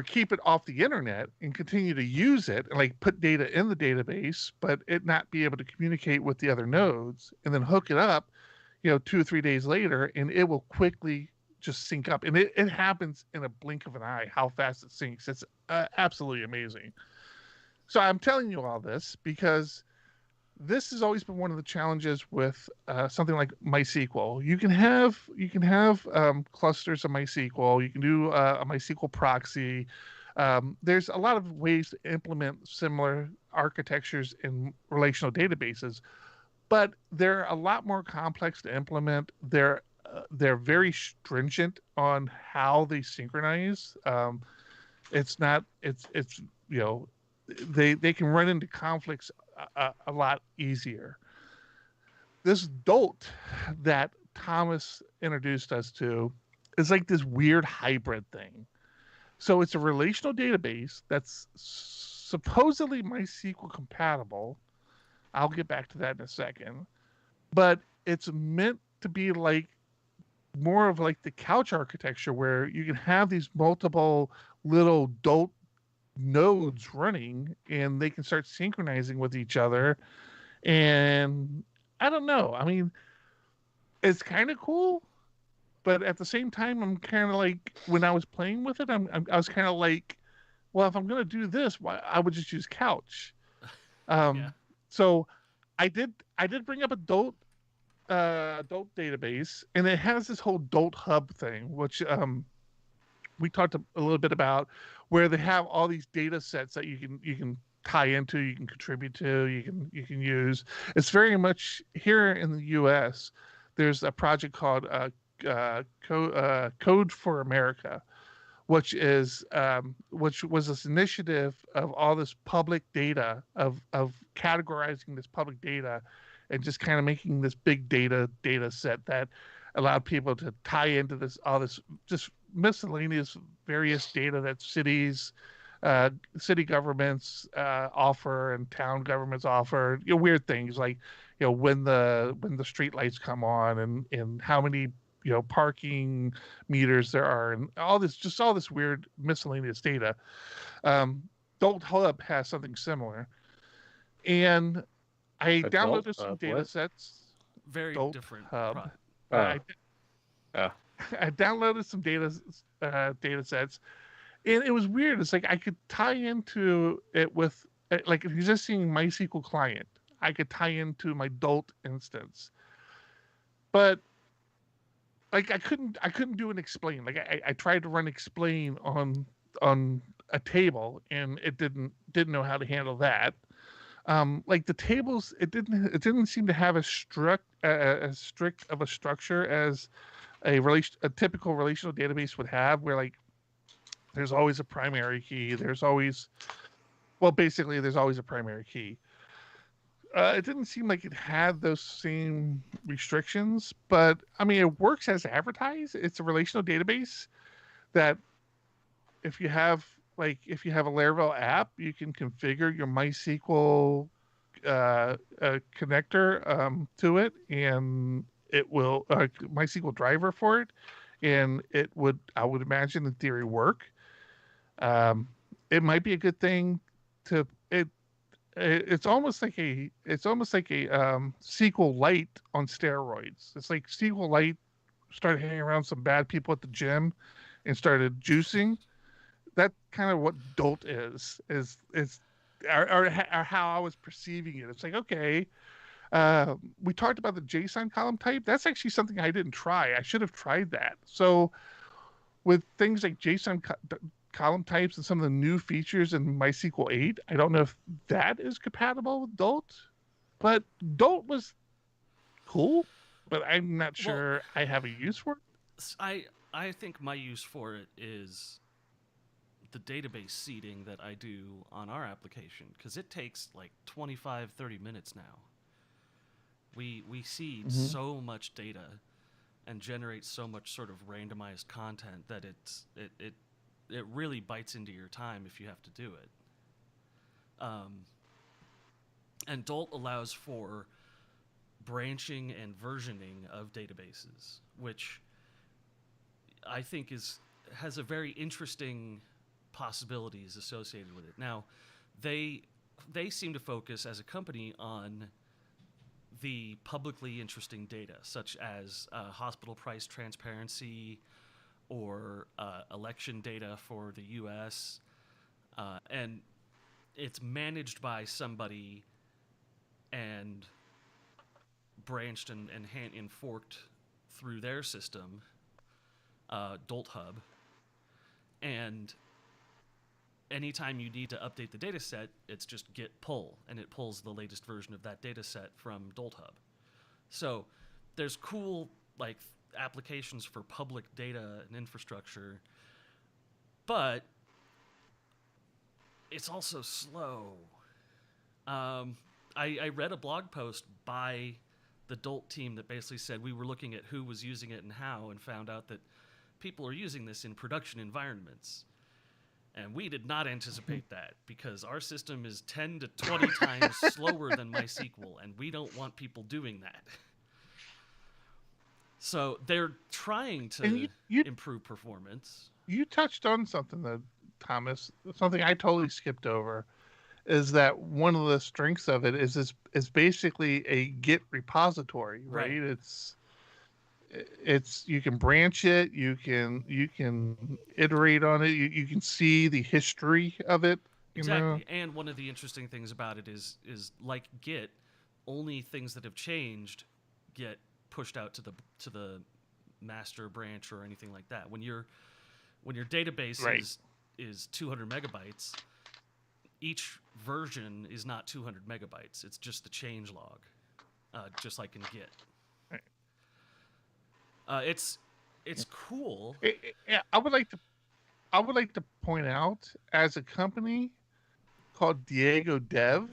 keep it off the internet and continue to use it, and like put data in the database, but it not be able to communicate with the other nodes, and then hook it up, 2 or 3 days later, and it will quickly just sync up, and it happens in a blink of an eye how fast it syncs. It's absolutely amazing. So I'm telling you all this because this has always been one of the challenges with something like MySQL. You can have clusters of MySQL. You can do a MySQL proxy. There's a lot of ways to implement similar architectures in relational databases, but they're a lot more complex to implement. They're very stringent on how they synchronize. It's they can run into conflicts a lot easier. This Dolt that Thomas introduced us to is like this weird hybrid thing. So it's a relational database that's supposedly MySQL compatible. I'll get back to that in a second. But it's meant to be like more of like the couch architecture where you can have these multiple little Dolt nodes running and they can start synchronizing with each other. And I don't know. I mean, it's kind of cool, but at the same time, I'm kind of like, when I was playing with it, I was kind of like, well, if I'm going to do this, why I would just use couch. Yeah. So I did bring up a Dolt database, and it has this whole Dolt hub thing, which we talked a little bit about, where they have all these data sets that you can tie into, you can contribute to, you can use. It's very much here in the U.S. There's a project called Code for America, which was this initiative of all this public data of categorizing this public data and just kind of making this big data set that allowed people to tie into all this just miscellaneous various data that city governments offer and town governments offer. Weird things like when the street lights come on and how many parking meters there are, and all this weird miscellaneous data. Dolt Hub has something similar, and I downloaded some data sets. Very Dolt different. Hub. I downloaded some data sets, and it was weird. It's like I could tie into it with like an existing MySQL client. I could tie into my Dolt instance, but like I couldn't do an explain. Like I tried to run explain on a table, and it didn't know how to handle that. Like the tables, it didn't seem to have as strict of a structure as a typical relational database would have, where like there's always a primary key. There's always a primary key. It didn't seem like it had those same restrictions, but I mean, it works as advertised. It's a relational database that if you have a Laravel app, you can configure your MySQL connector to it, and it will MySQL driver for it, and I would imagine in theory work. It might be a good thing it's almost like a SQL Lite on steroids. It's like SQL Lite started hanging around some bad people at the gym and started juicing. That's kind of what Dolt is or how I was perceiving it. It's like, okay, we talked about the JSON column type. That's actually something I didn't try. I should have tried that. So with things like JSON column types and some of the new features in MySQL 8, I don't know if that is compatible with Dolt, but Dolt was cool, but I'm not sure I have a use for it. I think my use for it is the database seeding that I do on our application, because it takes like 25-30 minutes now. We seed so much data and generate so much sort of randomized content that it really bites into your time if you have to do it. And Dolt allows for branching and versioning of databases, which I think has a very interesting possibilities associated with it. Now, they seem to focus as a company on the publicly interesting data, such as hospital price transparency or election data for the U.S., and it's managed by somebody and branched and forked through their system, Dolt Hub, and anytime you need to update the data set, it's just git pull, and it pulls the latest version of that data set from Dolt Hub. So there's cool like applications for public data and infrastructure, but it's also slow. I read a blog post by the Dolt team that basically said we were looking at who was using it and how, and found out that people are using this in production environments. And we did not anticipate that, because our system is 10 to 20 times slower than MySQL, and we don't want people doing that. So they're trying to improve performance. You touched on something, though, Thomas, something I totally skipped over, is that one of the strengths of it is basically a Git repository, right? It's you can branch it, you can iterate on it, you can see the history of it. Exactly. And one of the interesting things about it is like Git, only things that have changed get pushed out to the master branch or anything like that. When your database is 200 megabytes, each version is not 200 megabytes. It's just the change log, just like in Git. It's cool. I would like to point out, as a company called Diego Dev,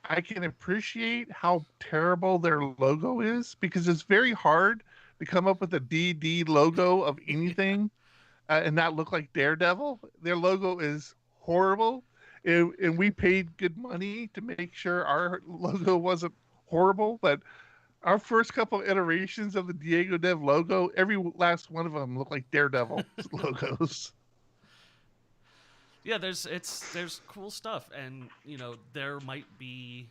I can appreciate how terrible their logo is, because it's very hard to come up with a DD logo of anything and not look like Daredevil. Their logo is horrible, and we paid good money to make sure our logo wasn't horrible, but our first couple of iterations of the Diego Dev logo, every last one of them looked like Daredevil logos. Yeah, there's cool stuff, and there might be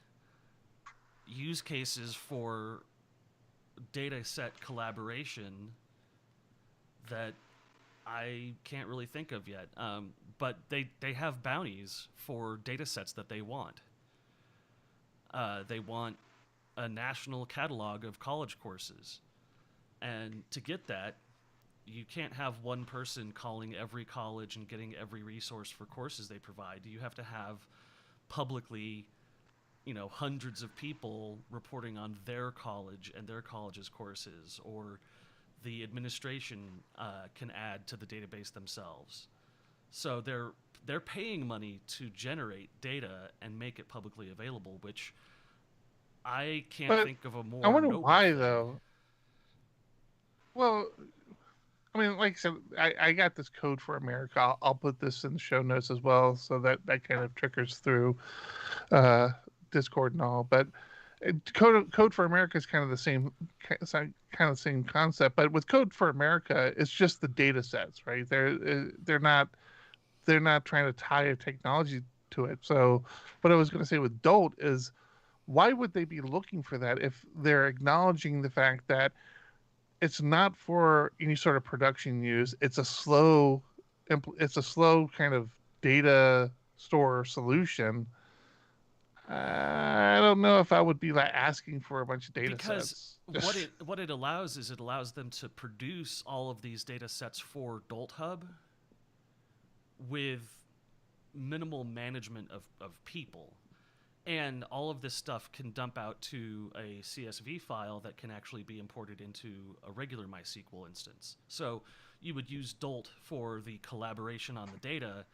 use cases for data set collaboration that I can't really think of yet. But they have bounties for data sets that they want. They want a national catalog of college courses, and to get that, you can't have one person calling every college and getting every resource for courses they provide. You have to have publicly, hundreds of people reporting on their college and their college's courses, or the administration can add to the database themselves. So they're paying money to generate data and make it publicly available, which I can't think of a more. I wonder why, though. Well, I mean, like I said, I got this Code for America. I'll put this in the show notes as well, so that kind of triggers through Discord and all. But Code for America is kind of the same concept. But with Code for America, it's just the data sets, right? They're not trying to tie a technology to it. So what I was going to say with Dolt is, why would they be looking for that if they're acknowledging the fact that it's not for any sort of production use? It's a slow kind of data store solution. I don't know if I would be like asking for a bunch of data because sets. what it allows is it allows them to produce all of these data sets for Dolt Hub with minimal management of people. And all of this stuff can dump out to a CSV file that can actually be imported into a regular MySQL instance. So you would use Dolt for the collaboration on the data,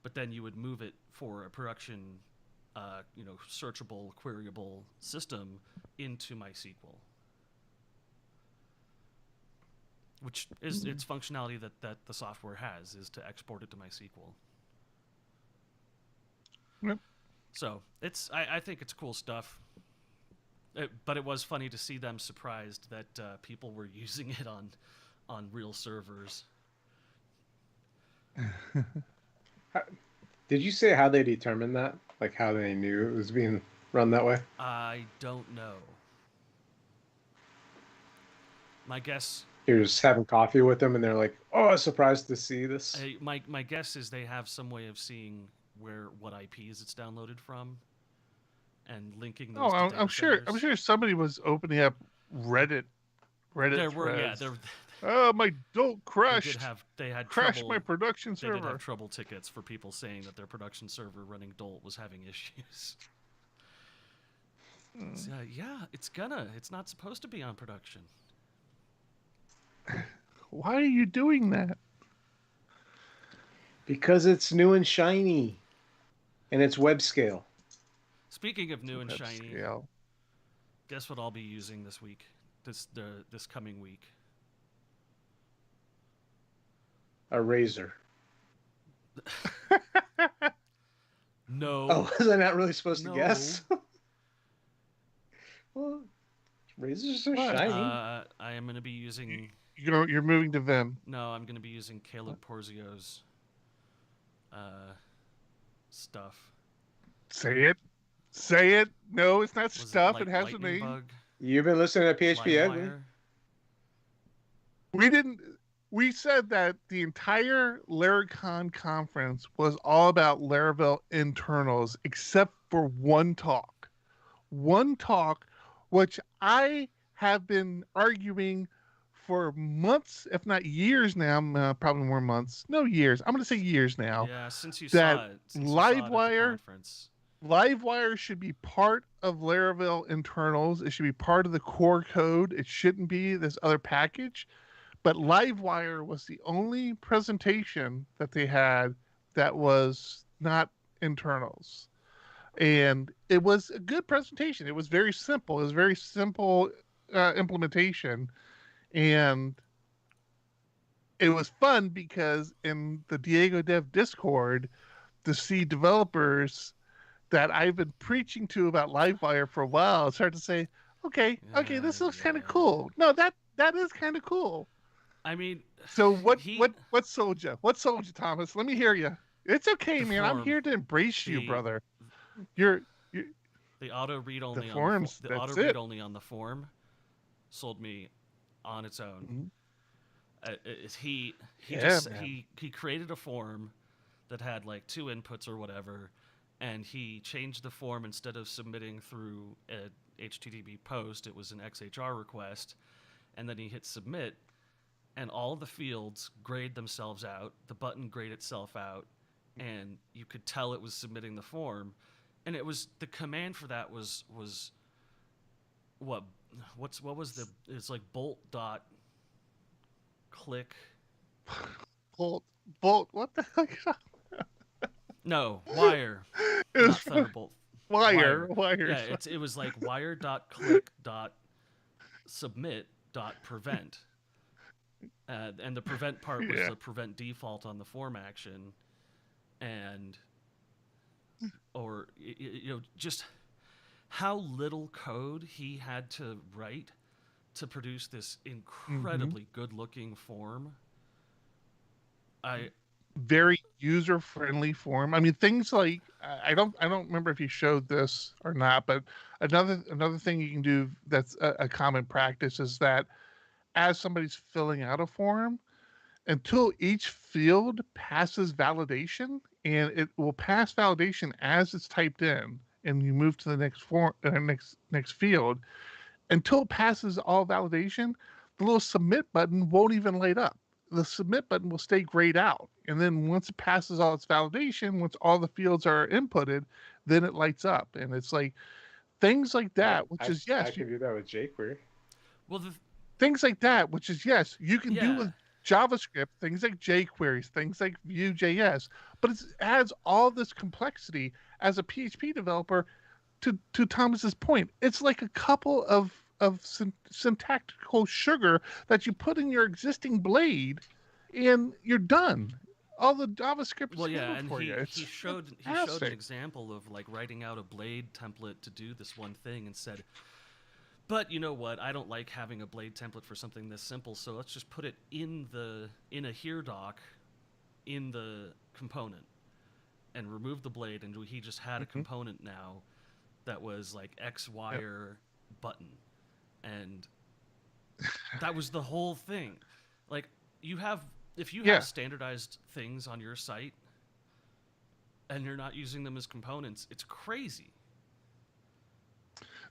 but then you would move it for a production, searchable, queryable system into MySQL, which is its functionality that the software has, is to export it to MySQL. Yep. So I think it's cool stuff. But it was funny to see them surprised that people were using it on real servers. Did you say how they determined that? Like how they knew it was being run that way? I don't know. My guess... You're just having coffee with them and they're like, oh, I was surprised to see this. My guess is they have some way of seeing what IPs it's downloaded from and linking those to data I'm sure somebody was opening up Reddit there were, threads. yeah, Oh, my Dolt crashed. They had crashed trouble, my production They did server. have trouble tickets for people saying that their production server running Dolt was having issues. So, it's not supposed to be on production. Why are you doing that? Because it's new and shiny. And it's web scale. Speaking of new and shiny, Scale. guess what I'll be using this week? This coming week. A razor. No. Oh, was I not really supposed to No. guess? Well, razors are shiny. I am going to be using... You're moving to Vim. No, I'm going to be using Caleb Porzio's stuff. Say it. No, it's not Was stuff. It has a Lightning name. Bug? You've been listening to PHPUgly. LimeWire? We said that the entire Laracon conference was all about Laravel internals, except for one talk, which I have been arguing for months, if not years now, probably more months. No, years. I'm going to say years now. Yeah, since you that saw it. Since you saw it at the Livewire- conference. Livewire should be part of Laravel internals. It should be part of the core code. It shouldn't be this other package. But Livewire was the only presentation that they had that was not internals. And it was a good presentation. It was very simple. It was very simple implementation. And it was fun because in the Diego Dev Discord, to see developers that I've been preaching to about Livewire for a while start to say, okay, this looks kind of cool. No, that is kind of cool. I mean, so what sold you? What sold you, Thomas? Let me hear you. It's okay, man. I'm here to embrace you, brother. You're the auto read only the forums. The auto read only on the form sold me on its own. Mm-hmm. He created a form that had like 2 inputs or whatever, and he changed the form. Instead of submitting through a HTTP post, it was an XHR request, and then he hit submit, and all the fields grayed themselves out. The button grayed itself out, and you could tell it was submitting the form. And it was the command for that was what was the, it's like bolt dot click bolt what the heck? No, wire. It was not Thunderbolt. Wire. Yeah, it was like wire dot click dot submit dot prevent. And the prevent part was the prevent default on the form action, and or just how little code he had to write to produce this incredibly good looking form. very user friendly form. I mean, things like I don't remember if he showed this or not, but another thing you can do that's a common practice is that as somebody's filling out a form, until each field passes validation, and it will pass validation as it's typed in, and you move to the next form, next field, until it passes all validation, the little submit button won't even light up. The submit button will stay grayed out. And then once it passes all its validation, once all the fields are inputted, then it lights up. And it's like things like that, which is, I yes, can do that with jQuery. Well, things like that, which is, yes, you can do Yeah. with JavaScript, things like jQueries, things like Vue.js, but it adds all this complexity as a PHP developer. To Thomas's point, it's like a couple of syntactical sugar that you put in your existing blade, and you're done. All the JavaScript well, is yeah, handled and for you. It's he showed an fantastic. example of like writing out a blade template to do this one thing and said, but you know what? I don't like having a blade template for something this simple, so let's just put it in a here doc in the component and remove the blade, and he just had a component now that was like X wire button, and that was the whole thing. Like if you have standardized things on your site and you're not using them as components, it's crazy.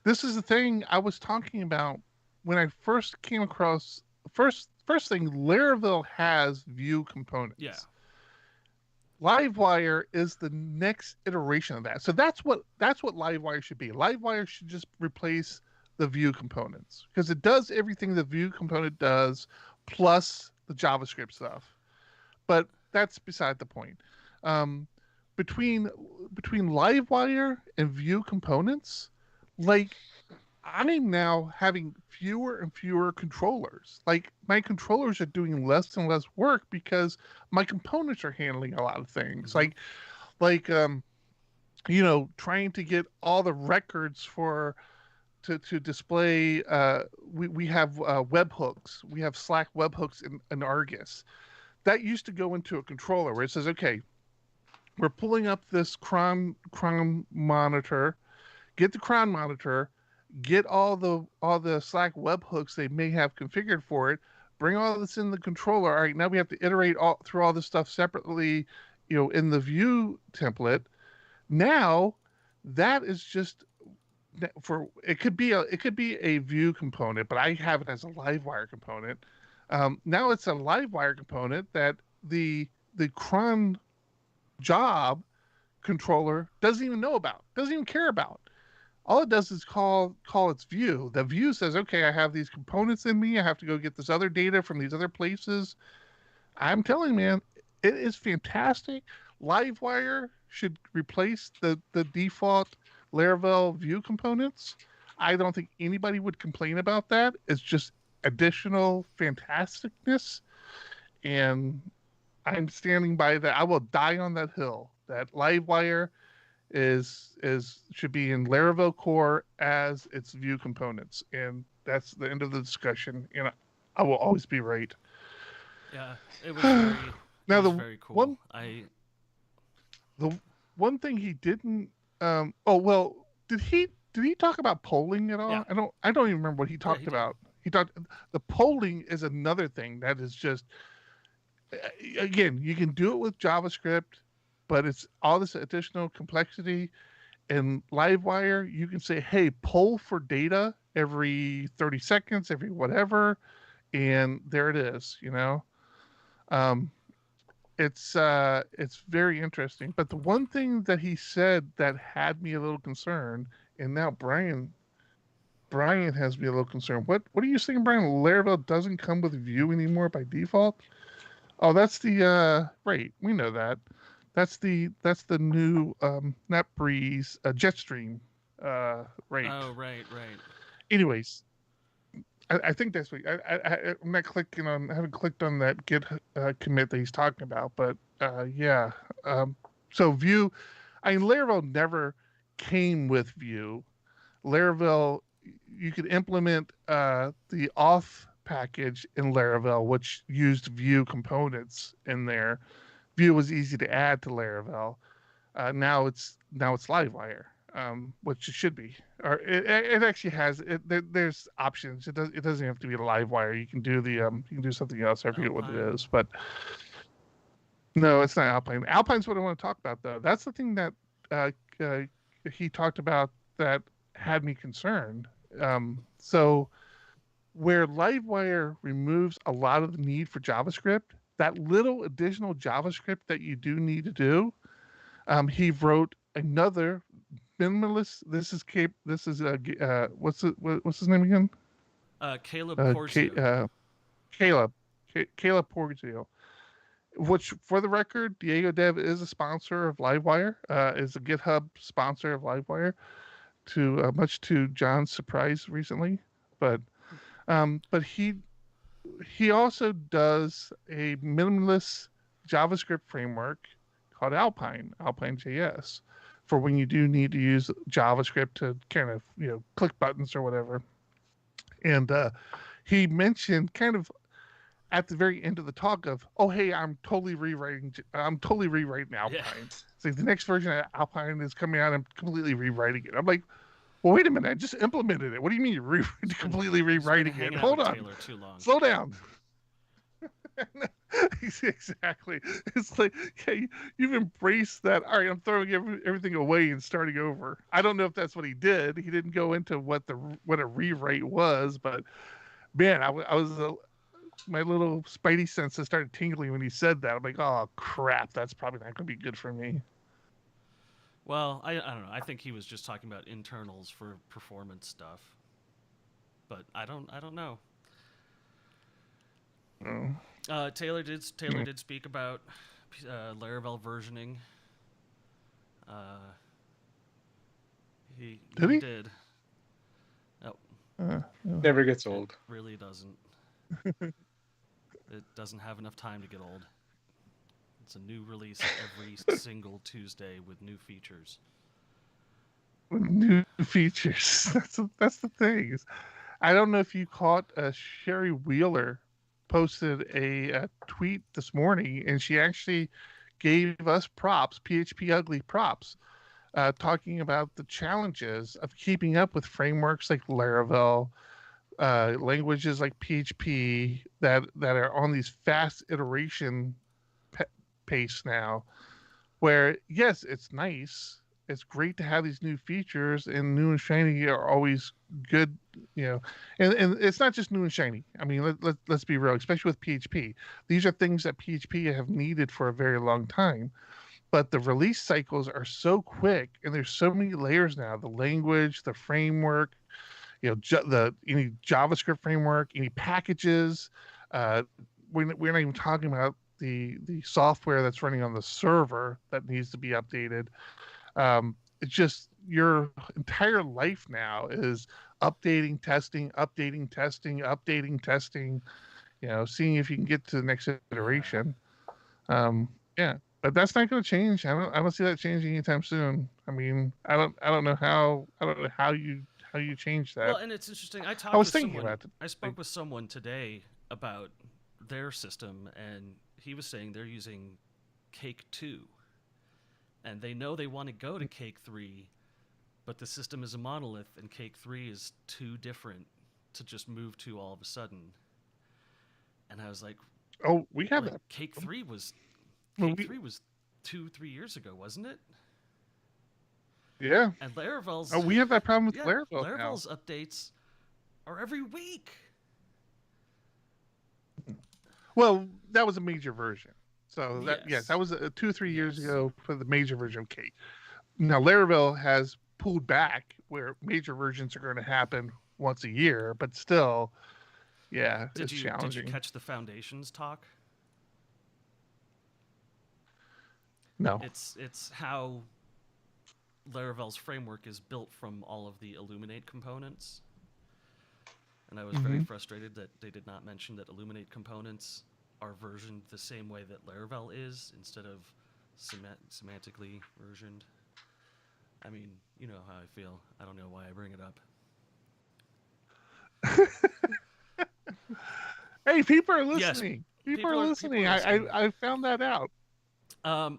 This is the thing I was talking about when I first came across. First thing, Laravel has Vue components. Yeah. Livewire is the next iteration of that. So that's what Livewire should be. Livewire should just replace the Vue components because it does everything the Vue component does, plus the JavaScript stuff. But that's beside the point. Between Livewire and Vue components, like I'm now having fewer and fewer controllers. Like my controllers are doing less and less work because my components are handling a lot of things. Mm-hmm. Trying to get all the records for to display. We have webhooks. We have Slack webhooks in Argus. That used to go into a controller where it says, okay, we're pulling up this cron monitor. Get the cron monitor. Get all the Slack webhooks they may have configured for it. Bring all this in the controller. All right, now we have to iterate through all this stuff separately, in the Vue template. Now, that is just it could be a Vue component, but I have it as a Livewire component. Now it's a Livewire component that the cron job controller doesn't even know about, doesn't even care about. All it does is call its Vue. The Vue says, okay, I have these components in me. I have to go get this other data from these other places. I'm telling you, man, it is fantastic. Livewire should replace the default Laravel Vue components. I don't think anybody would complain about that. It's just additional fantasticness. And I'm standing by that. I will die on that hill. That Livewire should be in Laravel core as its Vue components, and that's the end of the discussion. And I will always be right. Yeah, it was very. Now very cool. The one thing he didn't. Did he talk about polling at all? Yeah. I don't even remember what he talked about. He talked. The polling is another thing that is just. Again, you can do it with JavaScript, but it's all this additional complexity. In Livewire, you can say, hey, poll for data every 30 seconds, every whatever, and there it is, It's very interesting. But the one thing that he said that had me a little concerned, and now Brian has me a little concerned. What are you saying, Brian? Laravel doesn't come with Vue anymore by default? Oh, that's the right. We know that. That's the new NetBreeze Jetstream, right? Oh, right. Anyways, I think that's what I'm not clicking on. I haven't clicked on that Git commit that he's talking about, but yeah. So Vue, Laravel never came with Vue. Laravel, you could implement the auth package in Laravel, which used Vue components in there. Vue was easy to add to Laravel. Now it's Livewire, which it should be. Or it actually has there's options. It doesn't have to be a Livewire. You can do you can do something else. I forget what it is, but no, it's not Alpine. Alpine's what I want to talk about though. That's the thing that he talked about that had me concerned. So where Livewire removes a lot of the need for JavaScript, that little additional JavaScript that you do need to do, he wrote another minimalist. This is what's his name again? Caleb Porzio. Caleb Porzio. Which, for the record, Diego Dev is a sponsor of Livewire. Is a GitHub sponsor of Livewire, much to John's surprise recently. But he also does a minimalist JavaScript framework called Alpine.js, for when you do need to use JavaScript to kind of, click buttons or whatever. And he mentioned kind of at the very end of the talk of, oh, hey, I'm totally rewriting Alpine. Yeah. So the next version of Alpine is coming out. I'm completely rewriting it. I'm like, well, wait a minute. I just implemented it. What do you mean you're completely rewriting it? Hold on. Slow down. Exactly. It's like, hey, you've embraced that. All right, I'm throwing everything away and starting over. I don't know if that's what he did. He didn't go into what a rewrite was, but man, I was my little spidey senses started tingling when he said that. I'm like, oh crap, that's probably not going to be good for me. Well, I don't know. I think he was just talking about internals for performance stuff, but I don't know. Oh. Taylor did speak about Laravel versioning. He did. Oh. Never gets old. It really doesn't. It doesn't have enough time to get old. It's a new release every single Tuesday with new features. New features. That's the thing. I don't know if you caught Sherry Wheeler posted a tweet this morning, and she actually gave us props, PHPUgly props, talking about the challenges of keeping up with frameworks like Laravel, languages like PHP that are on these fast iteration pace now, where yes, it's nice, it's great to have these new features, and new and shiny are always good, and it's not just new and shiny. I mean, let's be real, especially with PHP. These are things that PHP have needed for a very long time, but the release cycles are so quick, and there's so many layers now, the language, the framework, any JavaScript framework, any packages. We're not even talking about the software that's running on the server that needs to be updated. It's just your entire life now is updating, testing, seeing if you can get to the next iteration. But that's not going to change. I don't see that changing anytime soon. I mean, I don't know how you change that. Well, and it's interesting. I spoke with someone today about their system, and he was saying they're using Cake 2. And they know they want to go to Cake 3, but the system is a monolith, and Cake 3 is too different to just move to all of a sudden. And I was like, oh, we have that. Cake 3 was 2-3 years ago, wasn't it? Yeah. And Laravel's... Oh, we have that problem with Laravel Laravel's now. updates are every week. Well, that was a major version. So that was 2 or 3 years ago for the major version of Cake. Now Laravel has pulled back where major versions are going to happen once a year, but still, it's challenging. Did you catch the Foundations talk? No. It's how Laravel's framework is built from all of the Illuminate components. And I was very frustrated that they did not mention that Illuminate components are versioned the same way that Laravel is, instead of semantically versioned. I mean, you know how I feel. I don't know why I bring it up. Hey, people are listening. People are listening. I found that out. Well,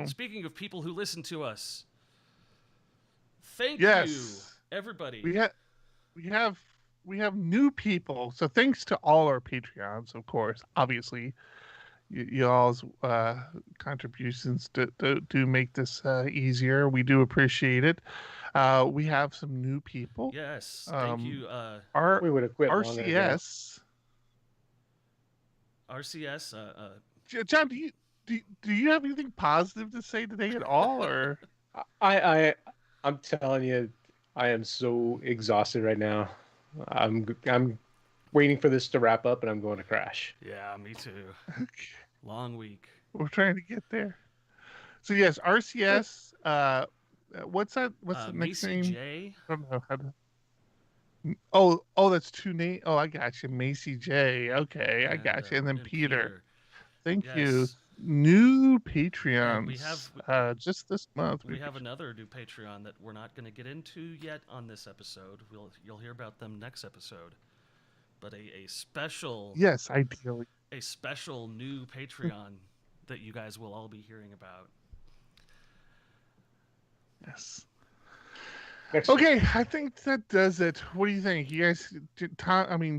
Speaking of people who listen to us, thank yes. you, everybody. We have new people. So thanks to all our Patreons, of course. Obviously, y'all's contributions do make this easier. We do appreciate it. We have some new people. Yes, thank you. We would have quit long ago. RCS. John, do you have anything positive to say today at all, or? I'm telling you, I am so exhausted right now. I'm waiting for this to wrap up, and I'm going to crash. Yeah, me too. Long week. We're trying to get there. So yes, RCS. What's that? What's the next Macy name? J. I don't know how to. Oh, that's two names. Oh, I got you, Macy J. Okay, I got you, and then Peter. Thank you. New Patreons. We have just this month. We have another new Patreon that we're not going to get into yet on this episode. You'll hear about them next episode. But a special ideally a special new Patreon that you guys will all be hearing about. Yes. Okay, I think that does it. What do you think? You guys,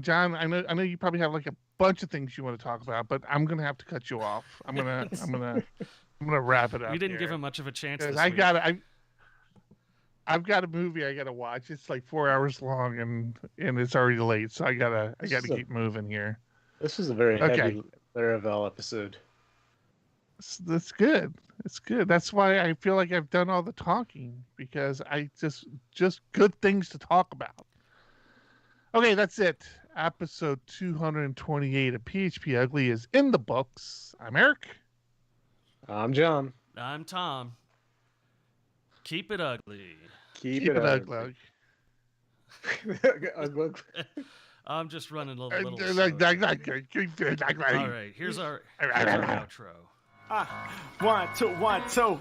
John, I know you probably have like a bunch of things you want to talk about, but I'm gonna have to cut you off. I'm gonna wrap it up. We didn't give him much of a chance. This week. I've got a movie I gotta watch. It's like 4 hours long, and it's already late, so I gotta keep moving here. This was a very heavy Laravel episode. That's good. It's good. That's why I feel like I've done all the talking, because I just good things to talk about. Okay, that's it. Episode 228 of PHPUgly is in the books. I'm Eric. I'm John. I'm Tom. Keep it ugly. Keep it ugly. I'm just running a little slow. All right, here's our outro. 1, 2, 1, 2.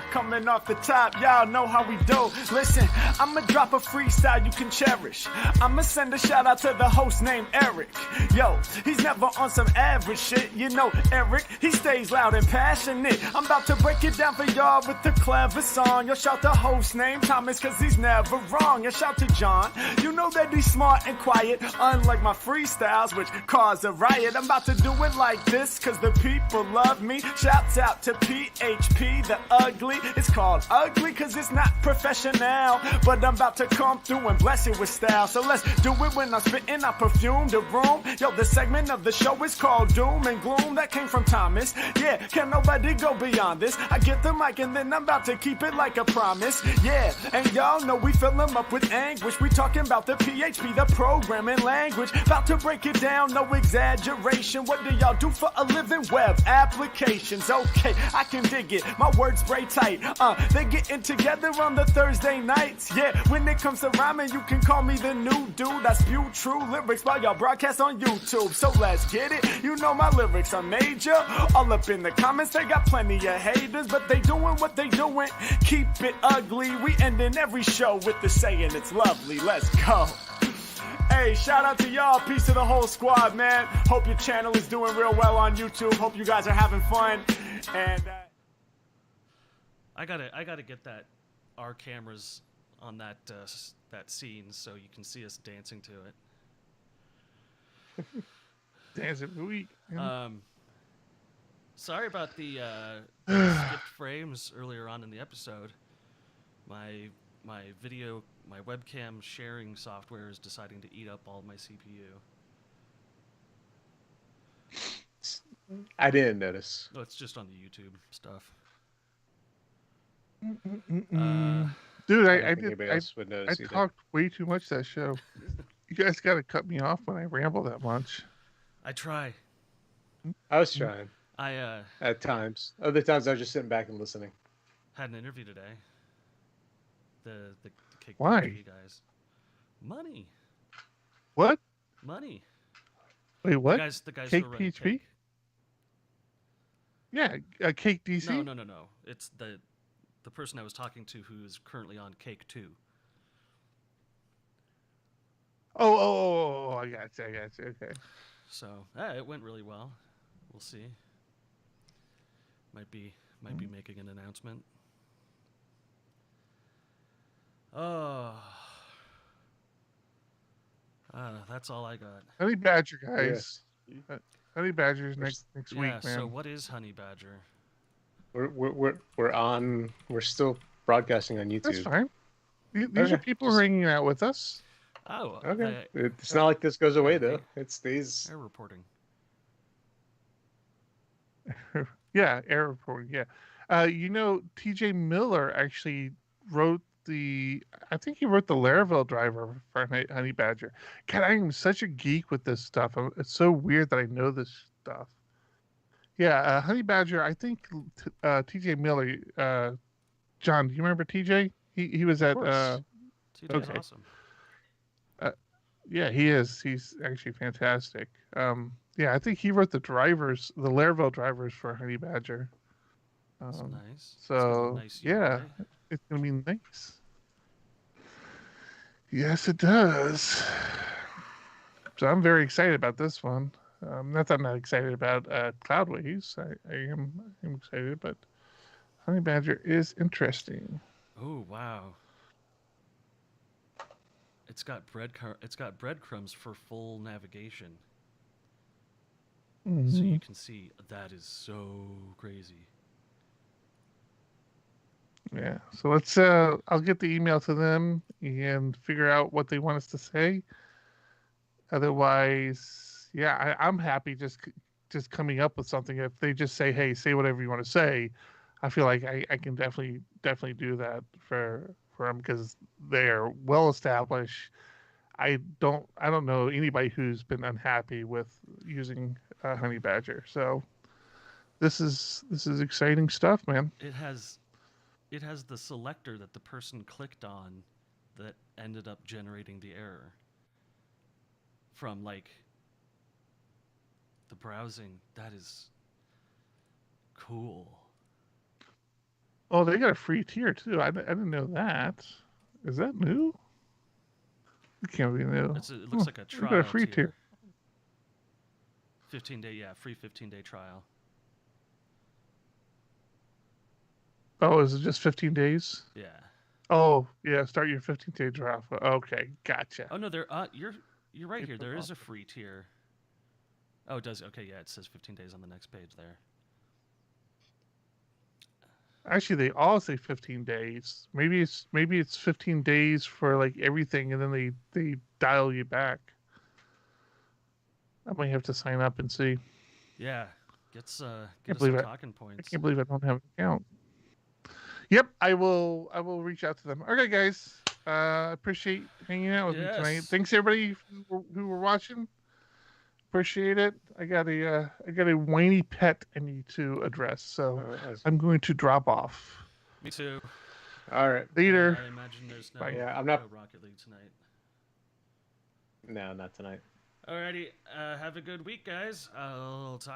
Coming off the top, y'all know how we do. Listen, I'ma drop a freestyle you can cherish. I'ma send a shout out to the host named Eric. Yo, he's never on some average shit. You know Eric, he stays loud and passionate. I'm about to break it down for y'all with the clever song. Yo, shout the host named Thomas, cause he's never wrong. And shout to John, you know that he's smart and quiet, unlike my freestyles, which cause a riot. I'm about to do it like this, cause the people love me. Shouts out to PHP, the ugly. It's called ugly cause it's not professional, but I'm about to come through and bless it with style. So let's do it when I'm spitting, I perfume the room. Yo, the segment of the show is called Doom and Gloom. That came from Thomas. Yeah, can nobody go beyond this? I get the mic and then I'm about to keep it like a promise. Yeah, and y'all know we fill them up with anguish. We talking about the PHP, the programming language. About to break it down, no exaggeration. What do y'all do for a living? Web applications. Okay, I can dig it. My words spray tight. They getting together on the Thursday nights. Yeah, when it comes to rhyming, you can call me the new dude. I spew true lyrics while y'all broadcast on YouTube. So let's get it. You know my lyrics are major. All up in the comments, they got plenty of haters, but they doing what they doing. Keep it ugly. We ending every show with the saying it's lovely. Let's go. Hey, shout out to y'all. Peace to the whole squad, man. Hope your channel is doing real well on YouTube. Hope you guys are having fun. And I gotta get our cameras on that scene so you can see us dancing to it. Dancing the week. Sorry about the skipped frames earlier on in the episode. My webcam sharing software is deciding to eat up all my CPU. I didn't notice. No, it's just on the YouTube stuff. Dude, I talked way too much that show. You guys got to cut me off when I ramble that much. I try. I was trying. At times. Other times I was just sitting back and listening. Had an interview today. The Cake Why? PHP guys. Money. What? Money. Wait, what? The guys Cake who are running PHP? Cake. Yeah, Cake DC. No. It's the person I was talking to who is currently on Cake 2. Oh, I got you. Okay. So, it went really well. We'll see. Might be might be making an announcement. Oh, that's all I got. Honey Badger, guys. Honey Badger's next week, man. So what is Honey Badger? We're on. We're still broadcasting on YouTube. That's fine. These are people who are hanging out with us. Oh, okay. It's not like this goes away though. It stays. Air reporting. Yeah, air reporting. Yeah, TJ Miller actually wrote I think he wrote the Laravel driver for Honey Badger. God, I am such a geek with this stuff. It's so weird that I know this stuff. Yeah, Honey Badger. I think TJ Miller. John, do you remember TJ? He was at. TJ's awesome. Yeah, he is. He's actually fantastic. Yeah, I think he wrote the Laravel drivers for Honey Badger. That's nice. So nice yeah, it's gonna be nice. Yes, it does. So I'm very excited about this one. Not that I'm not excited about Cloudways. I am excited, but Honey Badger is interesting. Oh wow! It's got breadcrumbs for full navigation. Mm-hmm. So you can see that is so crazy. Yeah. So let's. I'll get the email to them and figure out what they want us to say. Otherwise, yeah, I'm happy just coming up with something. If they just say, "Hey, say whatever you want to say," I feel like I can definitely do that for them because they're well established. I don't know anybody who's been unhappy with using Honey Badger. So this is exciting stuff, man. It has the selector that the person clicked on that ended up generating the error from like the browsing. That is cool. Oh, they got a free tier too. I didn't know that. Is that new? It can't be new. It looks like a trial. Got a free tier. 15-day, free 15-day trial. Oh, is it just 15 days? Yeah. Oh, yeah. Start your 15-day trial. Okay, gotcha. Oh no, you're right here. There is a free tier. Oh, it does. Okay, yeah, it says 15 days on the next page there. Actually, they all say 15 days. Maybe it's 15 days for like everything, and then they dial you back. I might have to sign up and see. Yeah, get us some talking points. I can't believe I don't have an account. Yep, I will reach out to them. Okay, guys. Appreciate hanging out with me tonight. Thanks everybody who were watching. Appreciate it. I got a whiny pet I need to address, so I'm going to drop off. Me too. All right. Later. I imagine there's no, I'm not Rocket League tonight. No, not tonight. Alrighty. Have a good week, guys. I'll talk.